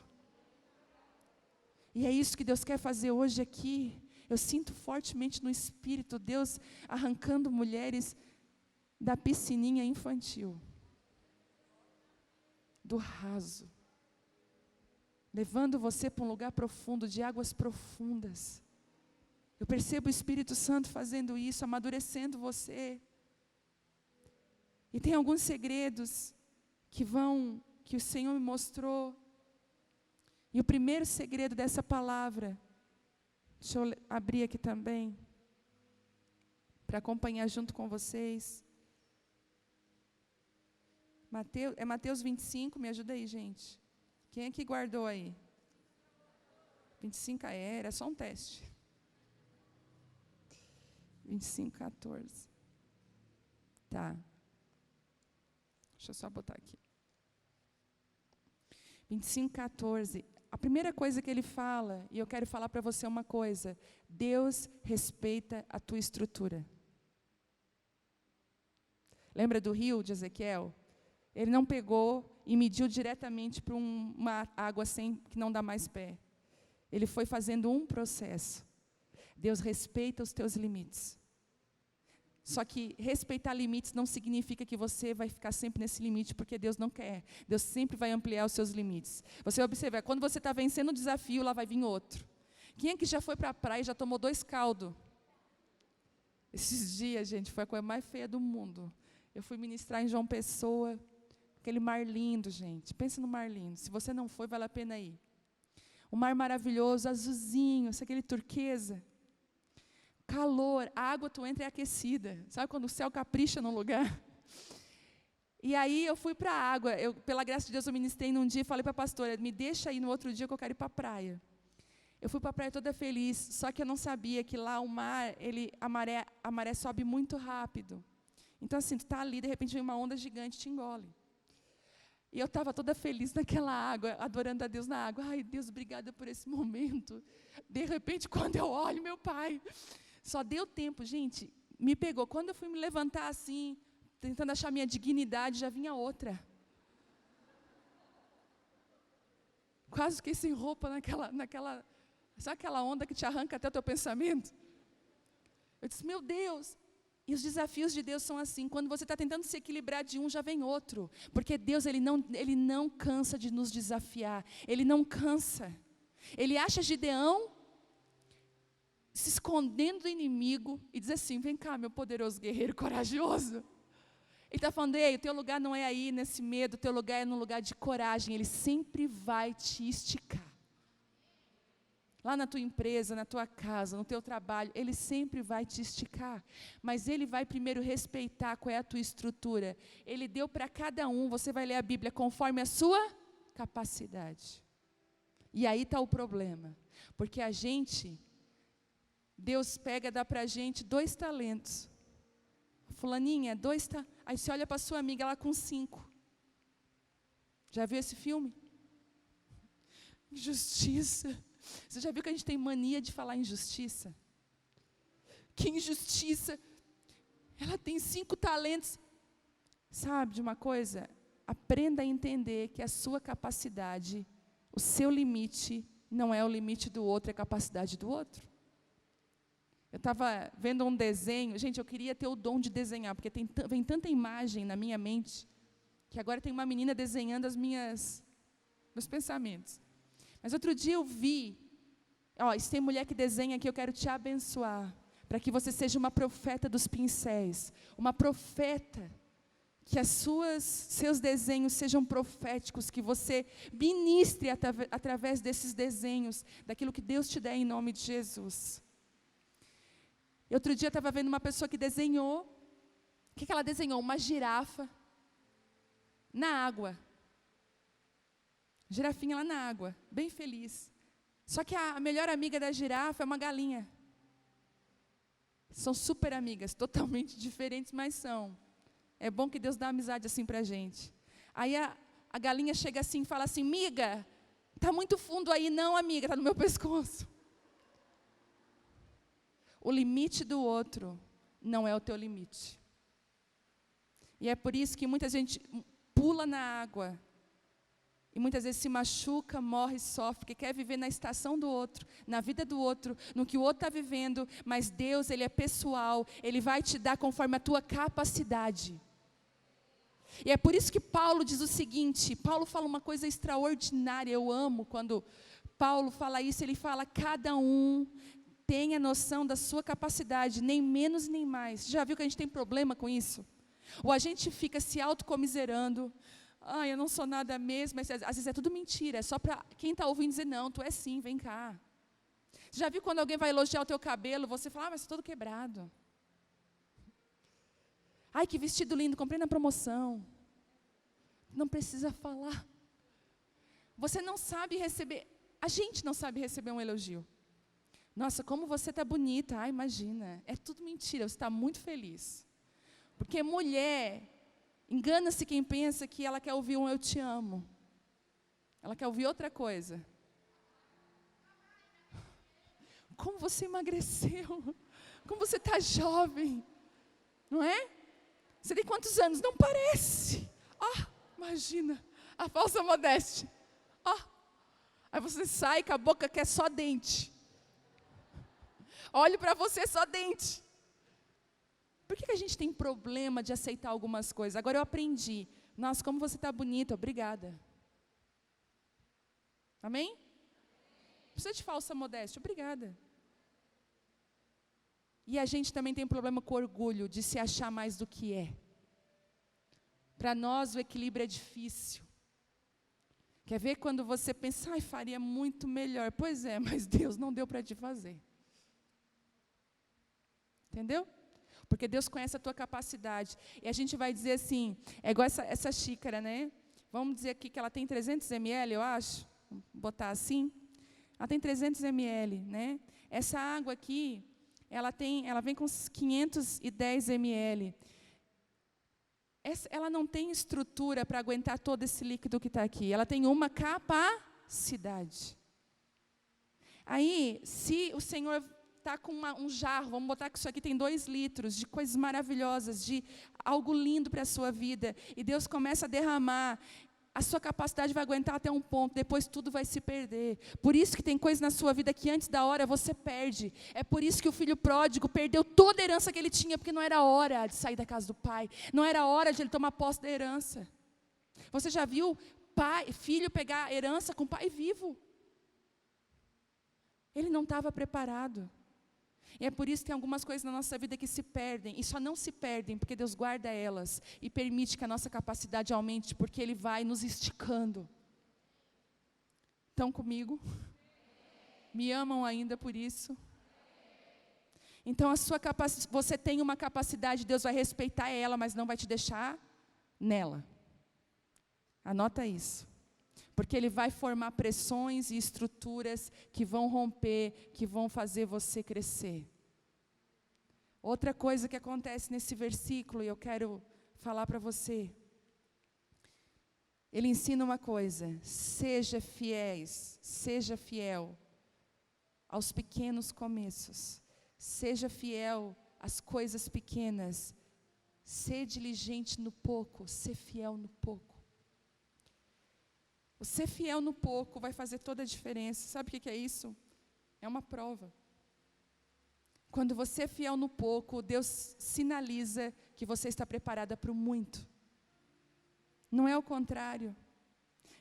E é isso que Deus quer fazer hoje aqui. Eu sinto fortemente no Espírito, Deus arrancando mulheres da piscininha infantil, do raso, levando você para um lugar profundo, de águas profundas. Eu percebo o Espírito Santo fazendo isso, amadurecendo você. E tem alguns segredos que o Senhor me mostrou. E o primeiro segredo dessa palavra, deixa eu abrir aqui também, para acompanhar junto com vocês. Mateus 25, me ajuda aí, gente. Quem é que guardou aí? 25, era só um teste. 25, 14. Tá. Deixa eu só botar aqui. 25, 14. A primeira coisa que ele fala, e eu quero falar para você uma coisa: Deus respeita a tua estrutura. Lembra do rio de Ezequiel? Ele não pegou e mediu diretamente para uma água que não dá mais pé. Ele foi fazendo um processo. Deus respeita os teus limites. Só que respeitar limites não significa que você vai ficar sempre nesse limite, porque Deus não quer. Deus sempre vai ampliar os seus limites. Você observa, quando você está vencendo um desafio, lá vai vir outro. Quem é que já foi para a praia e já tomou 2 caldos? Esses dias, gente, foi a coisa mais feia do mundo. Eu fui ministrar em João Pessoa, aquele mar lindo, gente. Pensa no mar lindo. Se você não foi, vale a pena ir. Um mar maravilhoso, azulzinho, aquele turquesa. Calor, a água tu entra é aquecida. Sabe quando o céu capricha num lugar? E aí eu fui para a água. Pela graça de Deus, eu ministrei num dia e falei para a pastora, me deixa aí no outro dia que eu quero ir para a praia. Eu fui para a praia toda feliz, só que eu não sabia que lá o mar, a maré sobe muito rápido. Então assim, tu está ali, de repente vem uma onda gigante e te engole. E eu estava toda feliz naquela água, adorando a Deus na água. Ai, Deus, obrigada por esse momento. De repente, quando eu olho, meu Pai, só deu tempo, gente, me pegou. Quando eu fui me levantar assim, tentando achar minha dignidade, já vinha outra. Quase fiquei sem roupa naquela, sabe aquela onda que te arranca até o teu pensamento? Eu disse, meu Deus. E os desafios de Deus são assim, quando você está tentando se equilibrar de um, já vem outro. Porque Deus, Ele não cansa de nos desafiar. Ele não cansa. Ele acha Gideão se escondendo do inimigo e diz assim, vem cá, meu poderoso guerreiro corajoso. Ele está falando, ei, o teu lugar não é aí nesse medo, o teu lugar é no lugar de coragem. Ele sempre vai te esticar. Lá na tua empresa, na tua casa, no teu trabalho, Ele sempre vai te esticar. Mas Ele vai primeiro respeitar qual é a tua estrutura. Ele deu para cada um, você vai ler a Bíblia, conforme a sua capacidade. E aí está o problema. Porque a gente, Deus pega, dá para a gente 2 talentos. Fulaninha, 2 talentos. Aí você olha para a sua amiga, ela com 5. Já viu esse filme? Injustiça. Você já viu que a gente tem mania de falar injustiça? Que injustiça. Ela tem 5 talentos. Sabe de uma coisa? Aprenda a entender que a sua capacidade, o seu limite, não é o limite do outro, é a capacidade do outro. Eu estava vendo um desenho, gente, eu queria ter o dom de desenhar, porque vem tanta imagem na minha mente, que agora tem uma menina desenhando meus pensamentos. Mas outro dia eu vi, se tem mulher que desenha aqui, eu quero te abençoar, para que você seja uma profeta dos pincéis, uma profeta, que seus desenhos sejam proféticos, que você ministre através desses desenhos, daquilo que Deus te der em nome de Jesus. Outro dia eu estava vendo uma pessoa que desenhou, o que ela desenhou? Uma girafa na água. Girafinha lá na água, bem feliz. Só que a melhor amiga da girafa é uma galinha. São super amigas, totalmente diferentes, mas são. É bom que Deus dá amizade assim para a gente. Aí a galinha chega assim e fala assim, miga, está muito fundo aí. Não, amiga, está no meu pescoço. O limite do outro não é o teu limite. E é por isso que muita gente pula na água. E muitas vezes se machuca, morre, sofre, porque quer viver na estação do outro, na vida do outro, no que o outro está vivendo. Mas Deus, Ele é pessoal, Ele vai te dar conforme a tua capacidade. E é por isso que Paulo diz o seguinte, Paulo fala uma coisa extraordinária, eu amo quando Paulo fala isso, ele fala, cada um tem a noção da sua capacidade, nem menos nem mais. Já viu que a gente tem problema com isso? Ou a gente fica se autocomiserando, eu não sou nada mesmo, mas às vezes é tudo mentira, é só para quem está ouvindo dizer, não, tu é sim, vem cá. Já viu quando alguém vai elogiar o teu cabelo, você fala, mas estou todo quebrado. Ai, que vestido lindo, comprei na promoção. Não precisa falar. Você não sabe receber, a gente não sabe receber um elogio. Nossa, como você está bonita. Imagina, é tudo mentira, você está muito feliz. Porque mulher, engana-se quem pensa que ela quer ouvir um eu te amo. Ela quer ouvir outra coisa. Como você emagreceu, como você está jovem, não é? Você tem quantos anos? Não parece. Imagina, a falsa modéstia. Aí você sai com a boca que é só dente. Olho para você, só dente. Por que a gente tem problema de aceitar algumas coisas? Agora eu aprendi. Nossa, como você está bonita, obrigada. Amém? Não precisa de falsa modéstia, obrigada. E a gente também tem problema com orgulho, de se achar mais do que é. Para nós o equilíbrio é difícil. Quer ver quando você pensa, faria muito melhor. Pois é, mas Deus não deu para te fazer. Entendeu? Porque Deus conhece a tua capacidade. E a gente vai dizer assim, é igual essa xícara, né? Vamos dizer aqui que ela tem 300 ml, eu acho. Vou botar assim. Ela tem 300 ml, né? Essa água aqui, ela vem com 510 ml. Ela não tem estrutura para aguentar todo esse líquido que está aqui. Ela tem uma capacidade. Aí, se o Senhor está com um jarro, vamos botar que isso aqui tem 2 litros de coisas maravilhosas, de algo lindo para a sua vida, e Deus começa a derramar, a sua capacidade vai aguentar até um ponto, depois tudo vai se perder. Por isso que tem coisas na sua vida que antes da hora você perde. É por isso que o filho pródigo perdeu toda a herança que ele tinha, porque não era hora de sair da casa do pai, não era hora de ele tomar posse da herança. Você já viu filho pegar herança com pai vivo? Ele não estava preparado. E é por isso que tem algumas coisas na nossa vida que se perdem, e só não se perdem porque Deus guarda elas e permite que a nossa capacidade aumente, porque Ele vai nos esticando. Estão comigo? Me amam ainda por isso? Então você tem uma capacidade, Deus vai respeitar ela, mas não vai te deixar nela. Anota isso. Porque Ele vai formar pressões e estruturas que vão romper, que vão fazer você crescer. Outra coisa que acontece nesse versículo, e eu quero falar para você. Ele ensina uma coisa: seja fiel aos pequenos começos. Seja fiel às coisas pequenas. Ser diligente no pouco, ser fiel no pouco. O ser fiel no pouco vai fazer toda a diferença. Sabe o que é isso? É uma prova. Quando você é fiel no pouco, Deus sinaliza que você está preparada para o muito. Não é o contrário.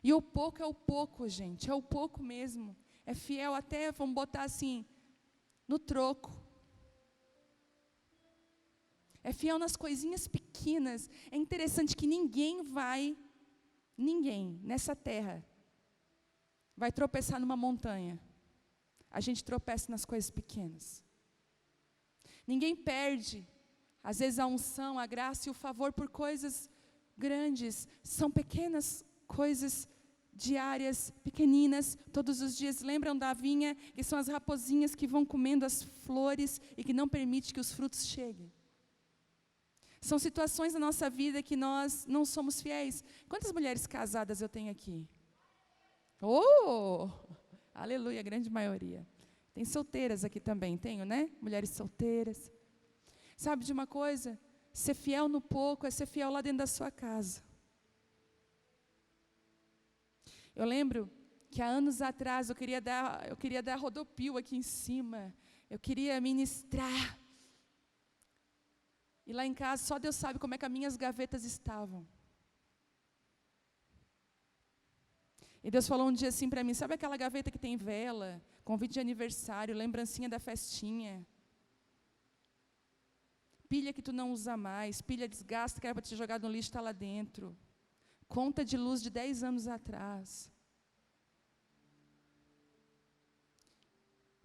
E o pouco é o pouco, gente. É o pouco mesmo. É fiel até, vamos botar assim, no troco. É fiel nas coisinhas pequenas. É interessante que ninguém nessa terra vai tropeçar numa montanha. A gente tropeça nas coisas pequenas. Ninguém perde, às vezes, a unção, a graça e o favor por coisas grandes. São pequenas coisas diárias, pequeninas, todos os dias. Lembram da vinha, que são as raposinhas que vão comendo as flores e que não permite que os frutos cheguem. São situações na nossa vida que nós não somos fiéis. Quantas mulheres casadas eu tenho aqui? Oh! Aleluia, a grande maioria. Tem solteiras aqui também, tenho, né? Mulheres solteiras. Sabe de uma coisa? Ser fiel no pouco é ser fiel lá dentro da sua casa. Eu lembro que há anos atrás eu queria dar rodopio aqui em cima. Eu queria ministrar. E lá em casa, só Deus sabe como é que as minhas gavetas estavam. E Deus falou um dia assim para mim, sabe aquela gaveta que tem vela, convite de aniversário, lembrancinha da festinha? Pilha que tu não usa mais, pilha desgasta que era para te jogar no lixo, está lá dentro. Conta de luz de 10 anos atrás.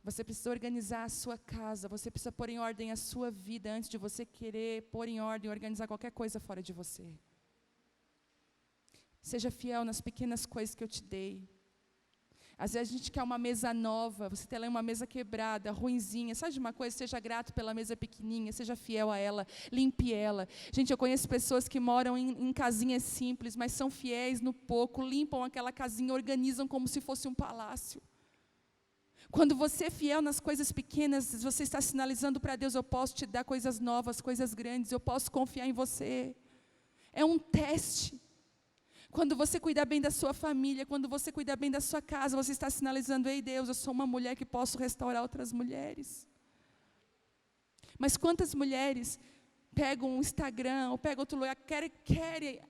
Você precisa organizar a sua casa, você precisa pôr em ordem a sua vida antes de você querer pôr em ordem, organizar qualquer coisa fora de você. Seja fiel nas pequenas coisas que eu te dei. Às vezes a gente quer uma mesa nova, você tem lá uma mesa quebrada, ruinzinha. Sabe de uma coisa? Seja grato pela mesa pequenininha, seja fiel a ela, limpe ela. Gente, eu conheço pessoas que moram em casinhas simples, mas são fiéis no pouco, limpam aquela casinha, organizam como se fosse um palácio. Quando você é fiel nas coisas pequenas, você está sinalizando para Deus, eu posso te dar coisas novas, coisas grandes, eu posso confiar em você. É um teste. Quando você cuidar bem da sua família, quando você cuidar bem da sua casa, você está sinalizando, ei Deus, eu sou uma mulher que posso restaurar outras mulheres. Mas quantas mulheres pegam um Instagram, ou pegam outro lugar, querem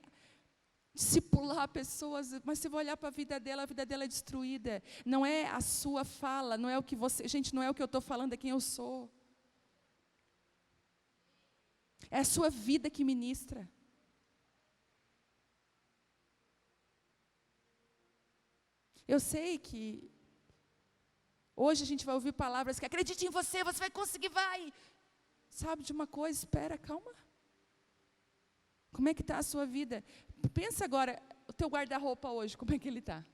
discipular pessoas, mas você vai olhar para a vida dela é destruída. Não é a sua fala, não é o que você... Gente, não é o que eu estou falando, é quem eu sou. É a sua vida que ministra. Eu sei que hoje a gente vai ouvir palavras que acredite em você, você vai conseguir, vai. Sabe de uma coisa? Espera, calma. Como é que está a sua vida? Pensa agora, o teu guarda-roupa hoje, como é que ele está?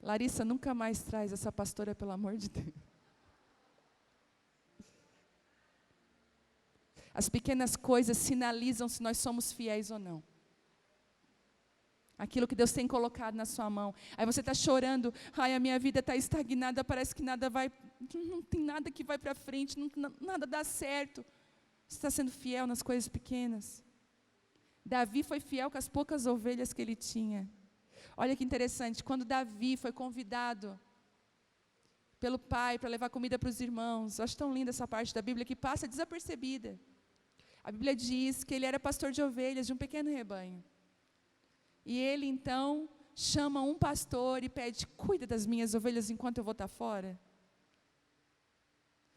Larissa, nunca mais traz essa pastora, pelo amor de Deus. As pequenas coisas sinalizam se nós somos fiéis ou não. Aquilo que Deus tem colocado na sua mão. Aí você está chorando, ai, a minha vida está estagnada, parece que nada vai, não tem nada que vai para frente, nada dá certo. Você está sendo fiel nas coisas pequenas. Davi foi fiel com as poucas ovelhas que ele tinha. Olha que interessante, quando Davi foi convidado pelo pai para levar comida para os irmãos, eu acho tão linda essa parte da Bíblia que passa desapercebida. A Bíblia diz que ele era pastor de ovelhas de um pequeno rebanho. E ele, então, chama um pastor e pede, cuida das minhas ovelhas enquanto eu vou estar fora.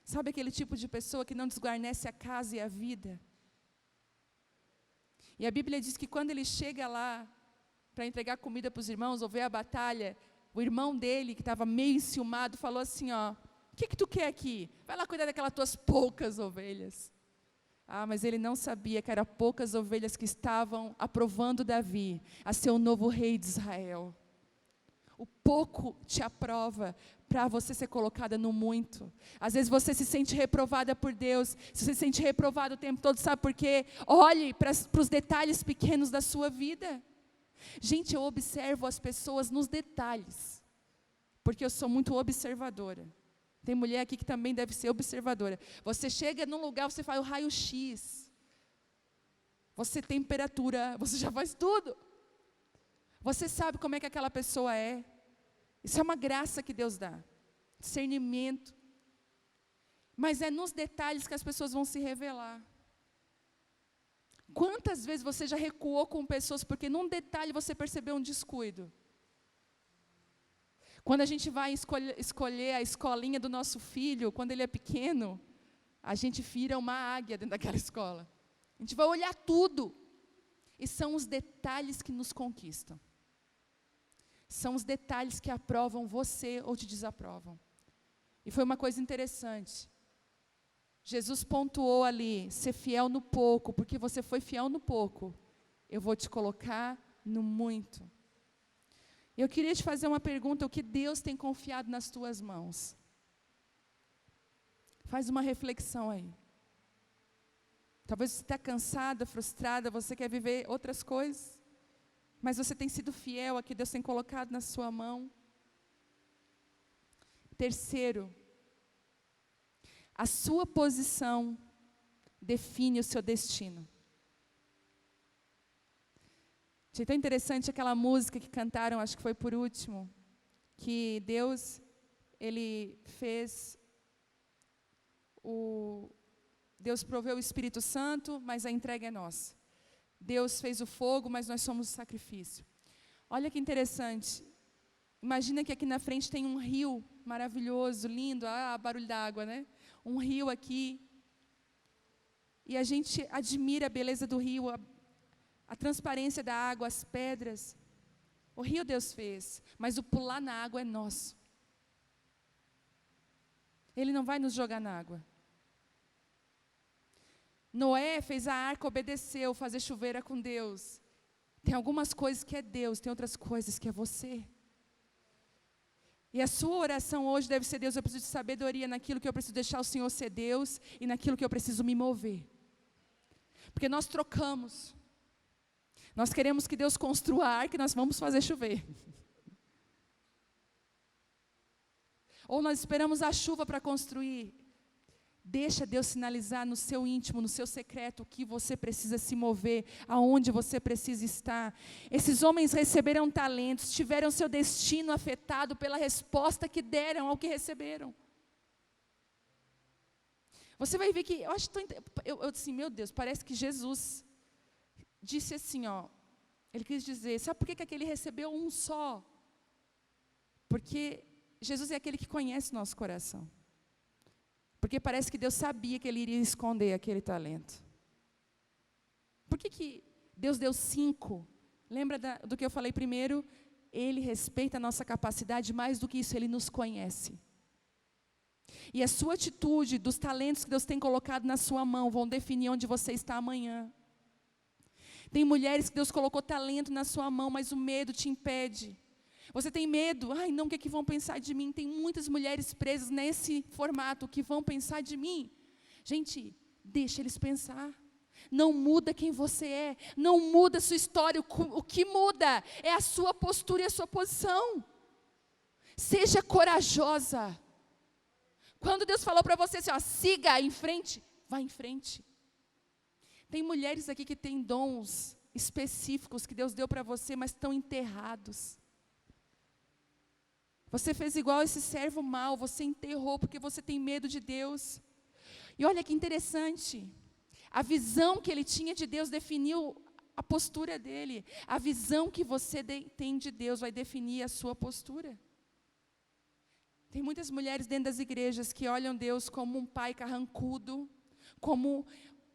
Sabe aquele tipo de pessoa que não desguarnece a casa e a vida? E a Bíblia diz que quando ele chega lá para entregar comida para os irmãos, ou ver a batalha, o irmão dele, que estava meio enciumado, falou assim, ó, o que tu quer aqui? Vai lá cuidar daquelas tuas poucas ovelhas. Ah, mas ele não sabia que eram poucas ovelhas que estavam aprovando Davi a ser o novo rei de Israel. O pouco te aprova para você ser colocada no muito. Às vezes você se sente reprovada por Deus, se você se sente reprovado o tempo todo, sabe por quê? Olhe para os detalhes pequenos da sua vida. Gente, eu observo as pessoas nos detalhes, porque eu sou muito observadora. Tem mulher aqui que também deve ser observadora. Você chega num lugar, você faz o raio-x. Você tem temperatura, você já faz tudo. Você sabe como é que aquela pessoa é. Isso é uma graça que Deus dá. Discernimento. Mas é nos detalhes que as pessoas vão se revelar. Quantas vezes você já recuou com pessoas porque num detalhe você percebeu um descuido? Quando a gente vai escolher a escolinha do nosso filho, quando ele é pequeno, a gente vira uma águia dentro daquela escola. A gente vai olhar tudo. E são os detalhes que nos conquistam. São os detalhes que aprovam você ou te desaprovam. E foi uma coisa interessante. Jesus pontuou ali, ser fiel no pouco, porque você foi fiel no pouco, eu vou te colocar no muito. Eu queria te fazer uma pergunta, o que Deus tem confiado nas tuas mãos? Faz uma reflexão aí. Talvez você está cansada, frustrada, você quer viver outras coisas, mas você tem sido fiel a que Deus tem colocado na sua mão. Terceiro, a sua posição define o seu destino. Achei tão interessante aquela música que cantaram, acho que foi por último, que Deus, Ele fez Deus proveu o Espírito Santo, mas a entrega é nossa. Deus fez o fogo, mas nós somos o sacrifício. Olha que interessante. Imagina que aqui na frente tem um rio maravilhoso, lindo, barulho da água, né? Um rio aqui. E a gente admira a beleza do rio, a transparência da água, as pedras. O rio Deus fez, mas o pular na água é nosso. Ele não vai nos jogar na água. Noé fez a arca, obedeceu, fazer chuveira com Deus. Tem algumas coisas que é Deus, tem outras coisas que é você. E a sua oração hoje deve ser: Deus, eu preciso de sabedoria naquilo que eu preciso deixar o Senhor ser Deus e naquilo que eu preciso me mover. Porque nós trocamos. Nós queremos que Deus construa a arca e nós vamos fazer chover. Ou nós esperamos a chuva para construir. Deixa Deus sinalizar no seu íntimo, no seu secreto, o que você precisa se mover, aonde você precisa estar. Esses homens receberam talentos, tiveram seu destino afetado pela resposta que deram ao que receberam. Você vai ver que, eu assim, meu Deus, parece que Jesus disse assim, ele quis dizer, sabe por que aquele recebeu um só? Porque Jesus é aquele que conhece o nosso coração. Porque parece que Deus sabia que ele iria esconder aquele talento. Por que Deus deu 5? Lembra do que eu falei primeiro? Ele respeita a nossa capacidade, mais do que isso, Ele nos conhece. E a sua atitude, dos talentos que Deus tem colocado na sua mão, vão definir onde você está amanhã. Tem mulheres que Deus colocou talento na sua mão, mas o medo te impede. Você tem medo? Ai, não, o que é que vão pensar de mim? Tem muitas mulheres presas nesse formato, o que vão pensar de mim? Gente, deixa eles pensar. Não muda quem você é, não muda a sua história, o que muda é a sua postura e a sua posição. Seja corajosa. Quando Deus falou para você assim, siga em frente, vá em frente. Tem mulheres aqui que têm dons específicos que Deus deu para você, mas estão enterrados. Você fez igual esse servo mau, você enterrou porque você tem medo de Deus. E olha que interessante, a visão que ele tinha de Deus definiu a postura dele. A visão que você tem de Deus vai definir a sua postura. Tem muitas mulheres dentro das igrejas que olham Deus como um pai carrancudo, como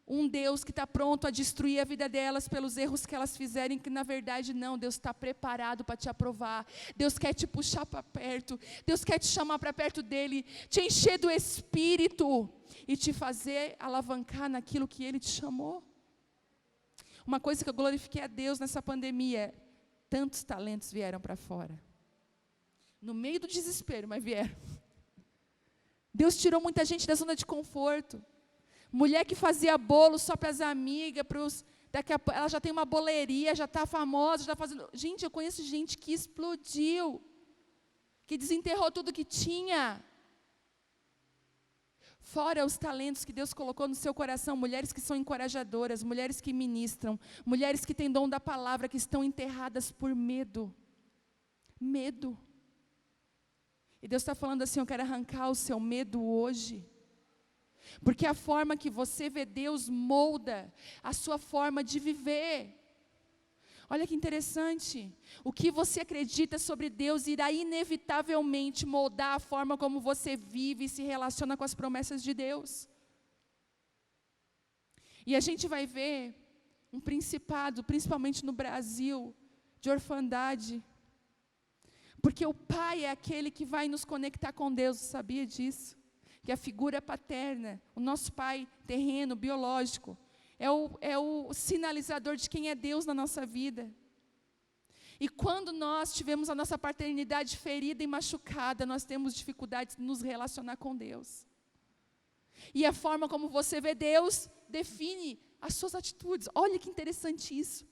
um Deus que está pronto a destruir a vida delas pelos erros que elas fizerem, que na verdade não, Deus está preparado para te aprovar, Deus quer te puxar para perto, Deus quer te chamar para perto dEle, te encher do Espírito e te fazer alavancar naquilo que Ele te chamou. Uma coisa que eu glorifiquei a Deus nessa pandemia, tantos talentos vieram para fora, no meio do desespero, mas vieram. Deus tirou muita gente da zona de conforto. Mulher que fazia bolo só para as amigas, daqui a pouco ela já tem uma boleria, já está famosa, já está fazendo. Gente, eu conheço gente que explodiu, que desenterrou tudo que tinha. Fora os talentos que Deus colocou no seu coração, mulheres que são encorajadoras, mulheres que ministram, mulheres que têm dom da palavra, que estão enterradas por medo. Medo. E Deus está falando assim, eu quero arrancar o seu medo hoje. Porque a forma que você vê Deus molda a sua forma de viver. Olha que interessante, o que você acredita sobre Deus irá inevitavelmente moldar a forma como você vive e se relaciona com as promessas de Deus. E a gente vai ver um principado, principalmente no Brasil, de orfandade. Porque o pai é aquele que vai nos conectar com Deus, sabia disso? Que a figura paterna, o nosso pai terreno, biológico, é o sinalizador de quem é Deus na nossa vida. E quando nós tivemos a nossa paternidade ferida e machucada, nós temos dificuldades de nos relacionar com Deus. E a forma como você vê Deus define as suas atitudes. Olha que interessante isso.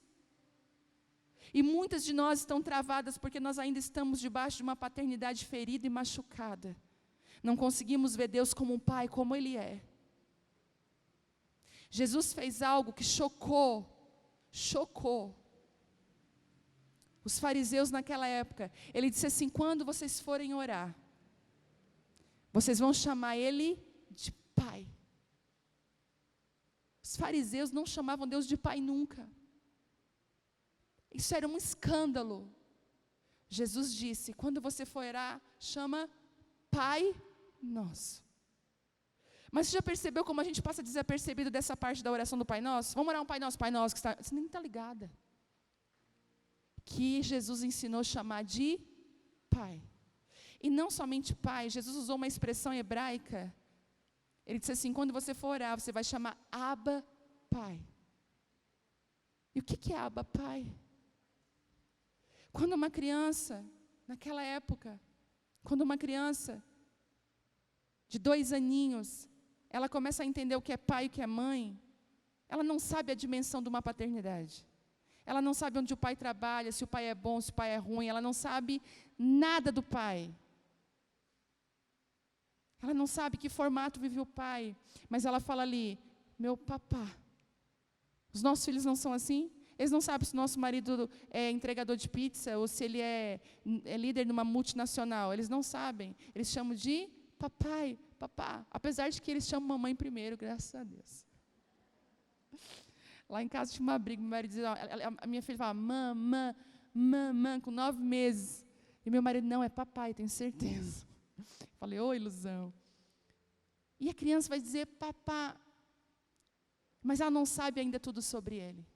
E muitas de nós estão travadas porque nós ainda estamos debaixo de uma paternidade ferida e machucada. Não conseguimos ver Deus como um pai, como Ele é. Jesus fez algo que chocou os fariseus naquela época. Ele disse assim, quando vocês forem orar, vocês vão chamar Ele de Pai. Os fariseus não chamavam Deus de Pai nunca. Isso era um escândalo. Jesus disse, quando você for orar, chama Pai Nosso. Mas você já percebeu como a gente passa desapercebido dessa parte da oração do Pai Nosso? Vamos orar um Pai Nosso, que está, você nem está ligada. Que Jesus ensinou a chamar de Pai. E não somente Pai, Jesus usou uma expressão hebraica. Ele disse assim, quando você for orar, você vai chamar Abba Pai. E o que é Abba Pai? Quando uma criança, naquela época, quando uma criança de 2 aninhos, ela começa a entender o que é pai e o que é mãe, ela não sabe a dimensão de uma paternidade. Ela não sabe onde o pai trabalha, se o pai é bom, se o pai é ruim, ela não sabe nada do pai. Ela não sabe que formato vive o pai, mas ela fala ali, meu papá. Os nossos filhos não são assim? Eles não sabem se o nosso marido é entregador de pizza ou se ele é líder numa multinacional. Eles não sabem. Eles chamam de papai, papá. Apesar de que eles chamam mamãe primeiro, graças a Deus. Lá em casa tinha uma briga. Meu marido dizia, a minha filha falava, mamã, com 9 meses. E meu marido, não, é papai, tenho certeza. Falei, ô ilusão. E a criança vai dizer, papá. Mas ela não sabe ainda tudo sobre ele.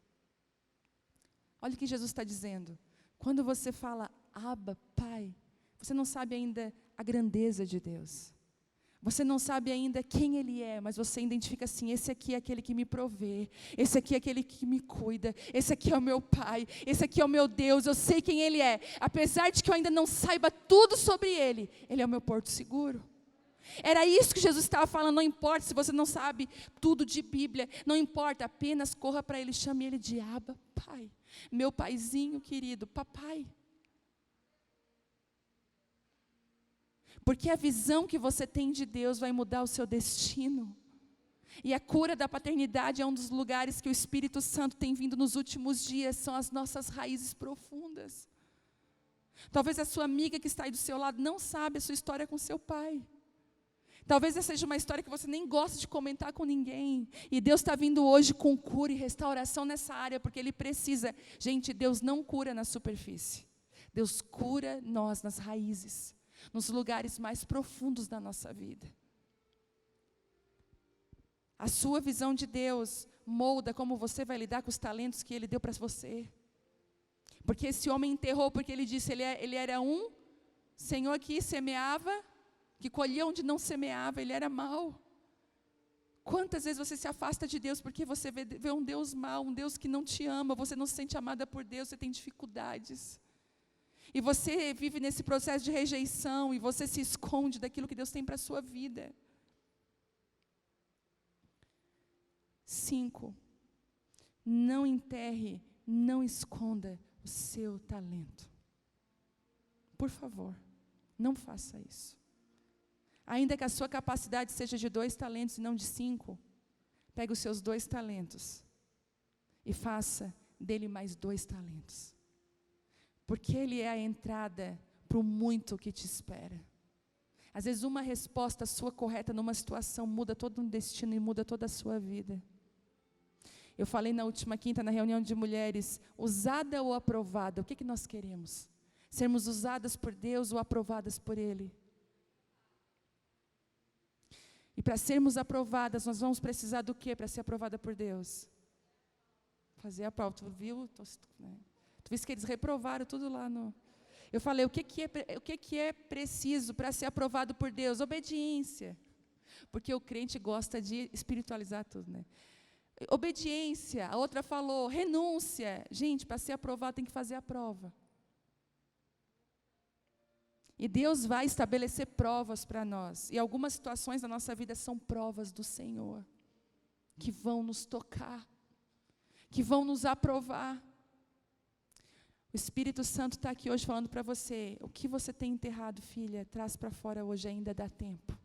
Olha o que Jesus está dizendo. Quando você fala, Abba, Pai, você não sabe ainda a grandeza de Deus. Você não sabe ainda quem Ele é, mas você identifica assim, esse aqui é aquele que me provê, esse aqui é aquele que me cuida, esse aqui é o meu Pai, esse aqui é o meu Deus, eu sei quem Ele é. Apesar de que eu ainda não saiba tudo sobre Ele, Ele é o meu porto seguro. Era isso que Jesus estava falando, não importa se você não sabe tudo de Bíblia, não importa, apenas corra para Ele, chame Ele de Abba, Pai. Meu paizinho querido, papai. Porque a visão que você tem de Deus vai mudar o seu destino. E a cura da paternidade é um dos lugares que o Espírito Santo tem vindo nos últimos dias, são as nossas raízes profundas. Talvez a sua amiga que está aí do seu lado não sabe a sua história com seu pai. Talvez essa seja uma história que você nem gosta de comentar com ninguém. E Deus está vindo hoje com cura e restauração nessa área, porque Ele precisa. Gente, Deus não cura na superfície. Deus cura nós nas raízes, nos lugares mais profundos da nossa vida. A sua visão de Deus molda como você vai lidar com os talentos que Ele deu para você. Porque esse homem enterrou, porque ele disse, ele era um senhor que semeava, que colhia onde não semeava, ele era mau. Quantas vezes você se afasta de Deus porque você vê um Deus mau, um Deus que não te ama, você não se sente amada por Deus, você tem dificuldades. E você vive nesse processo de rejeição e você se esconde daquilo que Deus tem para a sua vida. 5. Não enterre, não esconda o seu talento. Por favor, não faça isso. Ainda que a sua capacidade seja de 2 talentos e não de 5, pegue os seus 2 talentos e faça dele mais 2 talentos. Porque ele é a entrada para o muito que te espera. Às vezes uma resposta sua correta numa situação muda todo um destino e muda toda a sua vida. Eu falei na última quinta, na reunião de mulheres, usada ou aprovada, o que nós queremos? Sermos usadas por Deus ou aprovadas por Ele? E para sermos aprovadas, nós vamos precisar do quê para ser aprovada por Deus? Fazer a prova, tu viu? Tu viste que eles reprovaram tudo lá no... Eu falei, o que é preciso para ser aprovado por Deus? Obediência. Porque o crente gosta de espiritualizar tudo, né? Obediência. A outra falou, renúncia. Gente, para ser aprovado tem que fazer a prova. E Deus vai estabelecer provas para nós. E algumas situações da nossa vida são provas do Senhor, que vão nos tocar, que vão nos aprovar. O Espírito Santo está aqui hoje falando para você, o que você tem enterrado, filha, traz para fora hoje, ainda dá tempo.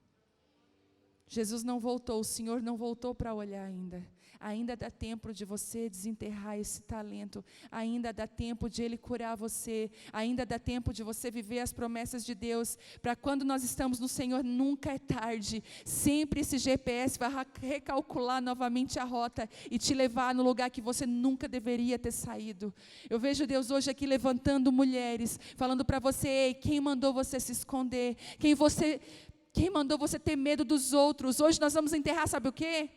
Jesus não voltou, o Senhor não voltou para olhar ainda. Ainda dá tempo de você desenterrar esse talento. Ainda dá tempo de Ele curar você. Ainda dá tempo de você viver as promessas de Deus. Para quando nós estamos no Senhor, nunca é tarde. Sempre esse GPS vai recalcular novamente a rota e te levar no lugar que você nunca deveria ter saído. Eu vejo Deus hoje aqui levantando mulheres, falando para você, ei, quem mandou você se esconder? Quem mandou você ter medo dos outros? Hoje nós vamos enterrar, sabe o quê?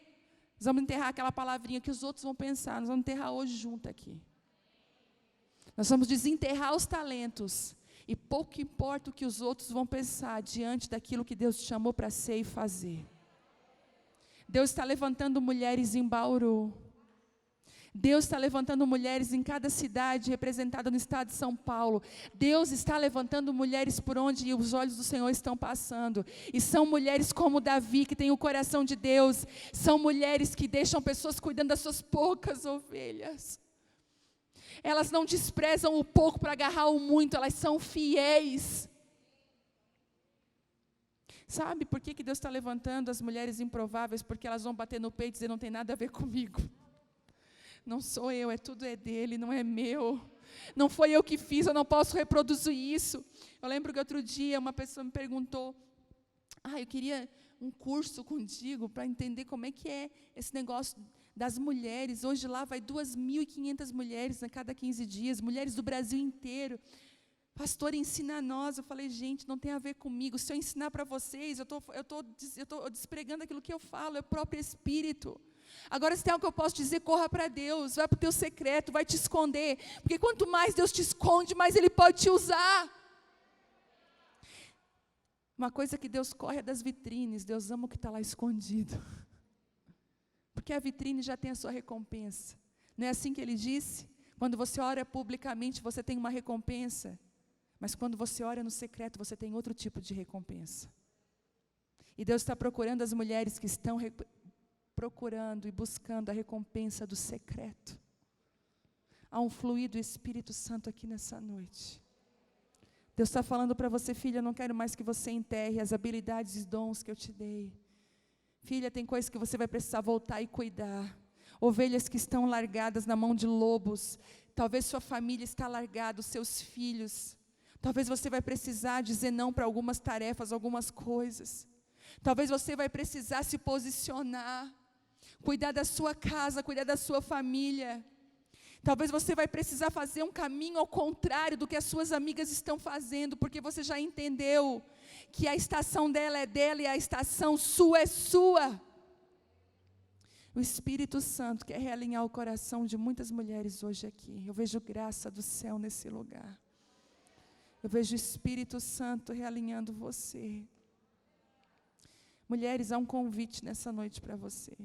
Nós vamos enterrar aquela palavrinha que os outros vão pensar. Nós vamos enterrar hoje junto aqui. Nós vamos desenterrar os talentos. E pouco importa o que os outros vão pensar diante daquilo que Deus te chamou para ser e fazer. Deus está levantando mulheres em Bauru. Deus está levantando mulheres em cada cidade representada no estado de São Paulo. Deus está levantando mulheres por onde os olhos do Senhor estão passando. E são mulheres como Davi, que tem o coração de Deus. São mulheres que deixam pessoas cuidando das suas poucas ovelhas. Elas não desprezam o pouco para agarrar o muito, elas são fiéis. Sabe por que Deus está levantando as mulheres improváveis? Porque elas vão bater no peito e dizer, não tem nada a ver comigo. Não sou eu, tudo é dele, não é meu. Não foi eu que fiz, eu não posso reproduzir isso. Eu lembro que outro dia uma pessoa me perguntou, eu queria um curso contigo para entender como é que é esse negócio das mulheres. Hoje lá vai 2.500 mulheres a cada 15 dias, mulheres do Brasil inteiro. Pastor, ensina a nós. Eu falei, gente, não tem a ver comigo. Se eu ensinar para vocês, eu estou despregando aquilo que eu falo, é o próprio Espírito. Agora, se tem algo que eu posso dizer, corra para Deus, vai para o teu secreto, vai te esconder, porque quanto mais Deus te esconde, mais Ele pode te usar. Uma coisa que Deus corre é das vitrines, Deus ama o que está lá escondido, porque a vitrine já tem a sua recompensa. Não é assim que Ele disse? Quando você ora publicamente, você tem uma recompensa, mas quando você ora no secreto, você tem outro tipo de recompensa. E Deus está procurando as mulheres que estão procurando e buscando a recompensa do secreto. Há um fluir do Espírito Santo aqui nessa noite. Deus está falando para você, filha, eu não quero mais que você enterre as habilidades e dons que eu te dei. Filha, tem coisas que você vai precisar voltar e cuidar. Ovelhas que estão largadas na mão de lobos. Talvez sua família está largada, os seus filhos. Talvez você vai precisar dizer não para algumas tarefas, algumas coisas. Talvez você vai precisar se posicionar. Cuidar da sua casa, cuidar da sua família. Talvez você vai precisar fazer um caminho ao contrário do que as suas amigas estão fazendo, porque você já entendeu que a estação dela é dela e a estação sua é sua. O Espírito Santo quer realinhar o coração de muitas mulheres hoje aqui. Eu vejo graça do céu nesse lugar. Eu vejo o Espírito Santo realinhando você. Mulheres, há um convite nessa noite para você.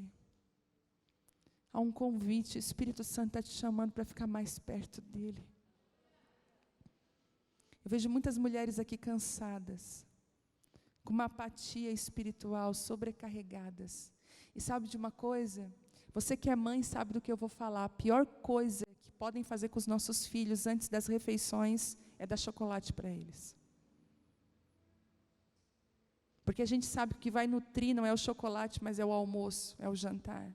Há um convite, o Espírito Santo está te chamando para ficar mais perto dEle. Eu vejo muitas mulheres aqui cansadas, com uma apatia espiritual, sobrecarregadas. E sabe de uma coisa? Você que é mãe sabe do que eu vou falar. A pior coisa que podem fazer com os nossos filhos antes das refeições é dar chocolate para eles. Porque a gente sabe que o que vai nutrir não é o chocolate, mas é o almoço, é o jantar.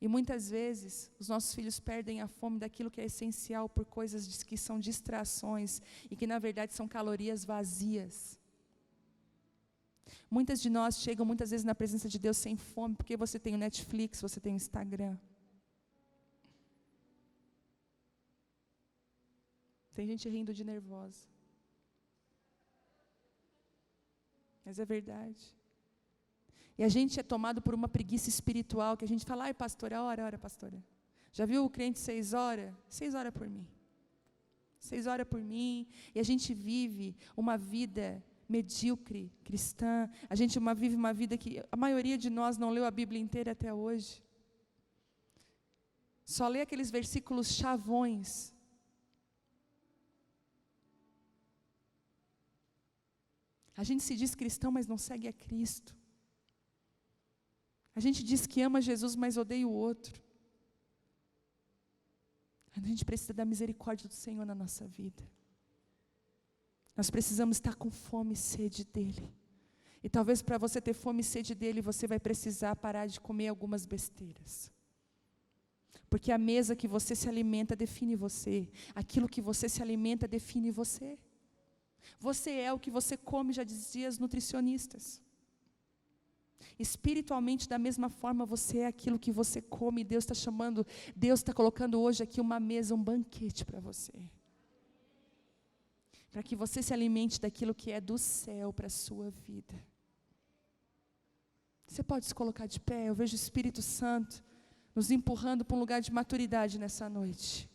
E muitas vezes, os nossos filhos perdem a fome daquilo que é essencial por coisas que são distrações e que, na verdade, são calorias vazias. Muitas de nós chegam muitas vezes na presença de Deus sem fome, porque você tem o Netflix, você tem o Instagram. Tem gente rindo de nervosa. Mas é verdade. E a gente é tomado por uma preguiça espiritual, que a gente fala, ai pastora, ora, pastora. Já viu o crente 6 horas? 6 horas por mim. 6 horas por mim. E a gente vive uma vida medíocre, cristã. A gente vive uma vida que a maioria de nós não leu a Bíblia inteira até hoje. Só lê aqueles versículos chavões. A gente se diz cristão, mas não segue a Cristo. A gente diz que ama Jesus, mas odeia o outro. A gente precisa da misericórdia do Senhor na nossa vida. Nós precisamos estar com fome e sede dEle. E talvez para você ter fome e sede dEle, você vai precisar parar de comer algumas besteiras. Porque a mesa que você se alimenta define você. Aquilo que você se alimenta define você. Você é o que você come, já diziam os nutricionistas. Espiritualmente, da mesma forma, você é aquilo que você come. Deus está chamando, Deus está colocando hoje aqui uma mesa, um banquete para você. Para que você se alimente daquilo que é do céu para a sua vida. Você pode se colocar de pé, eu vejo o Espírito Santo nos empurrando para um lugar de maturidade nessa noite.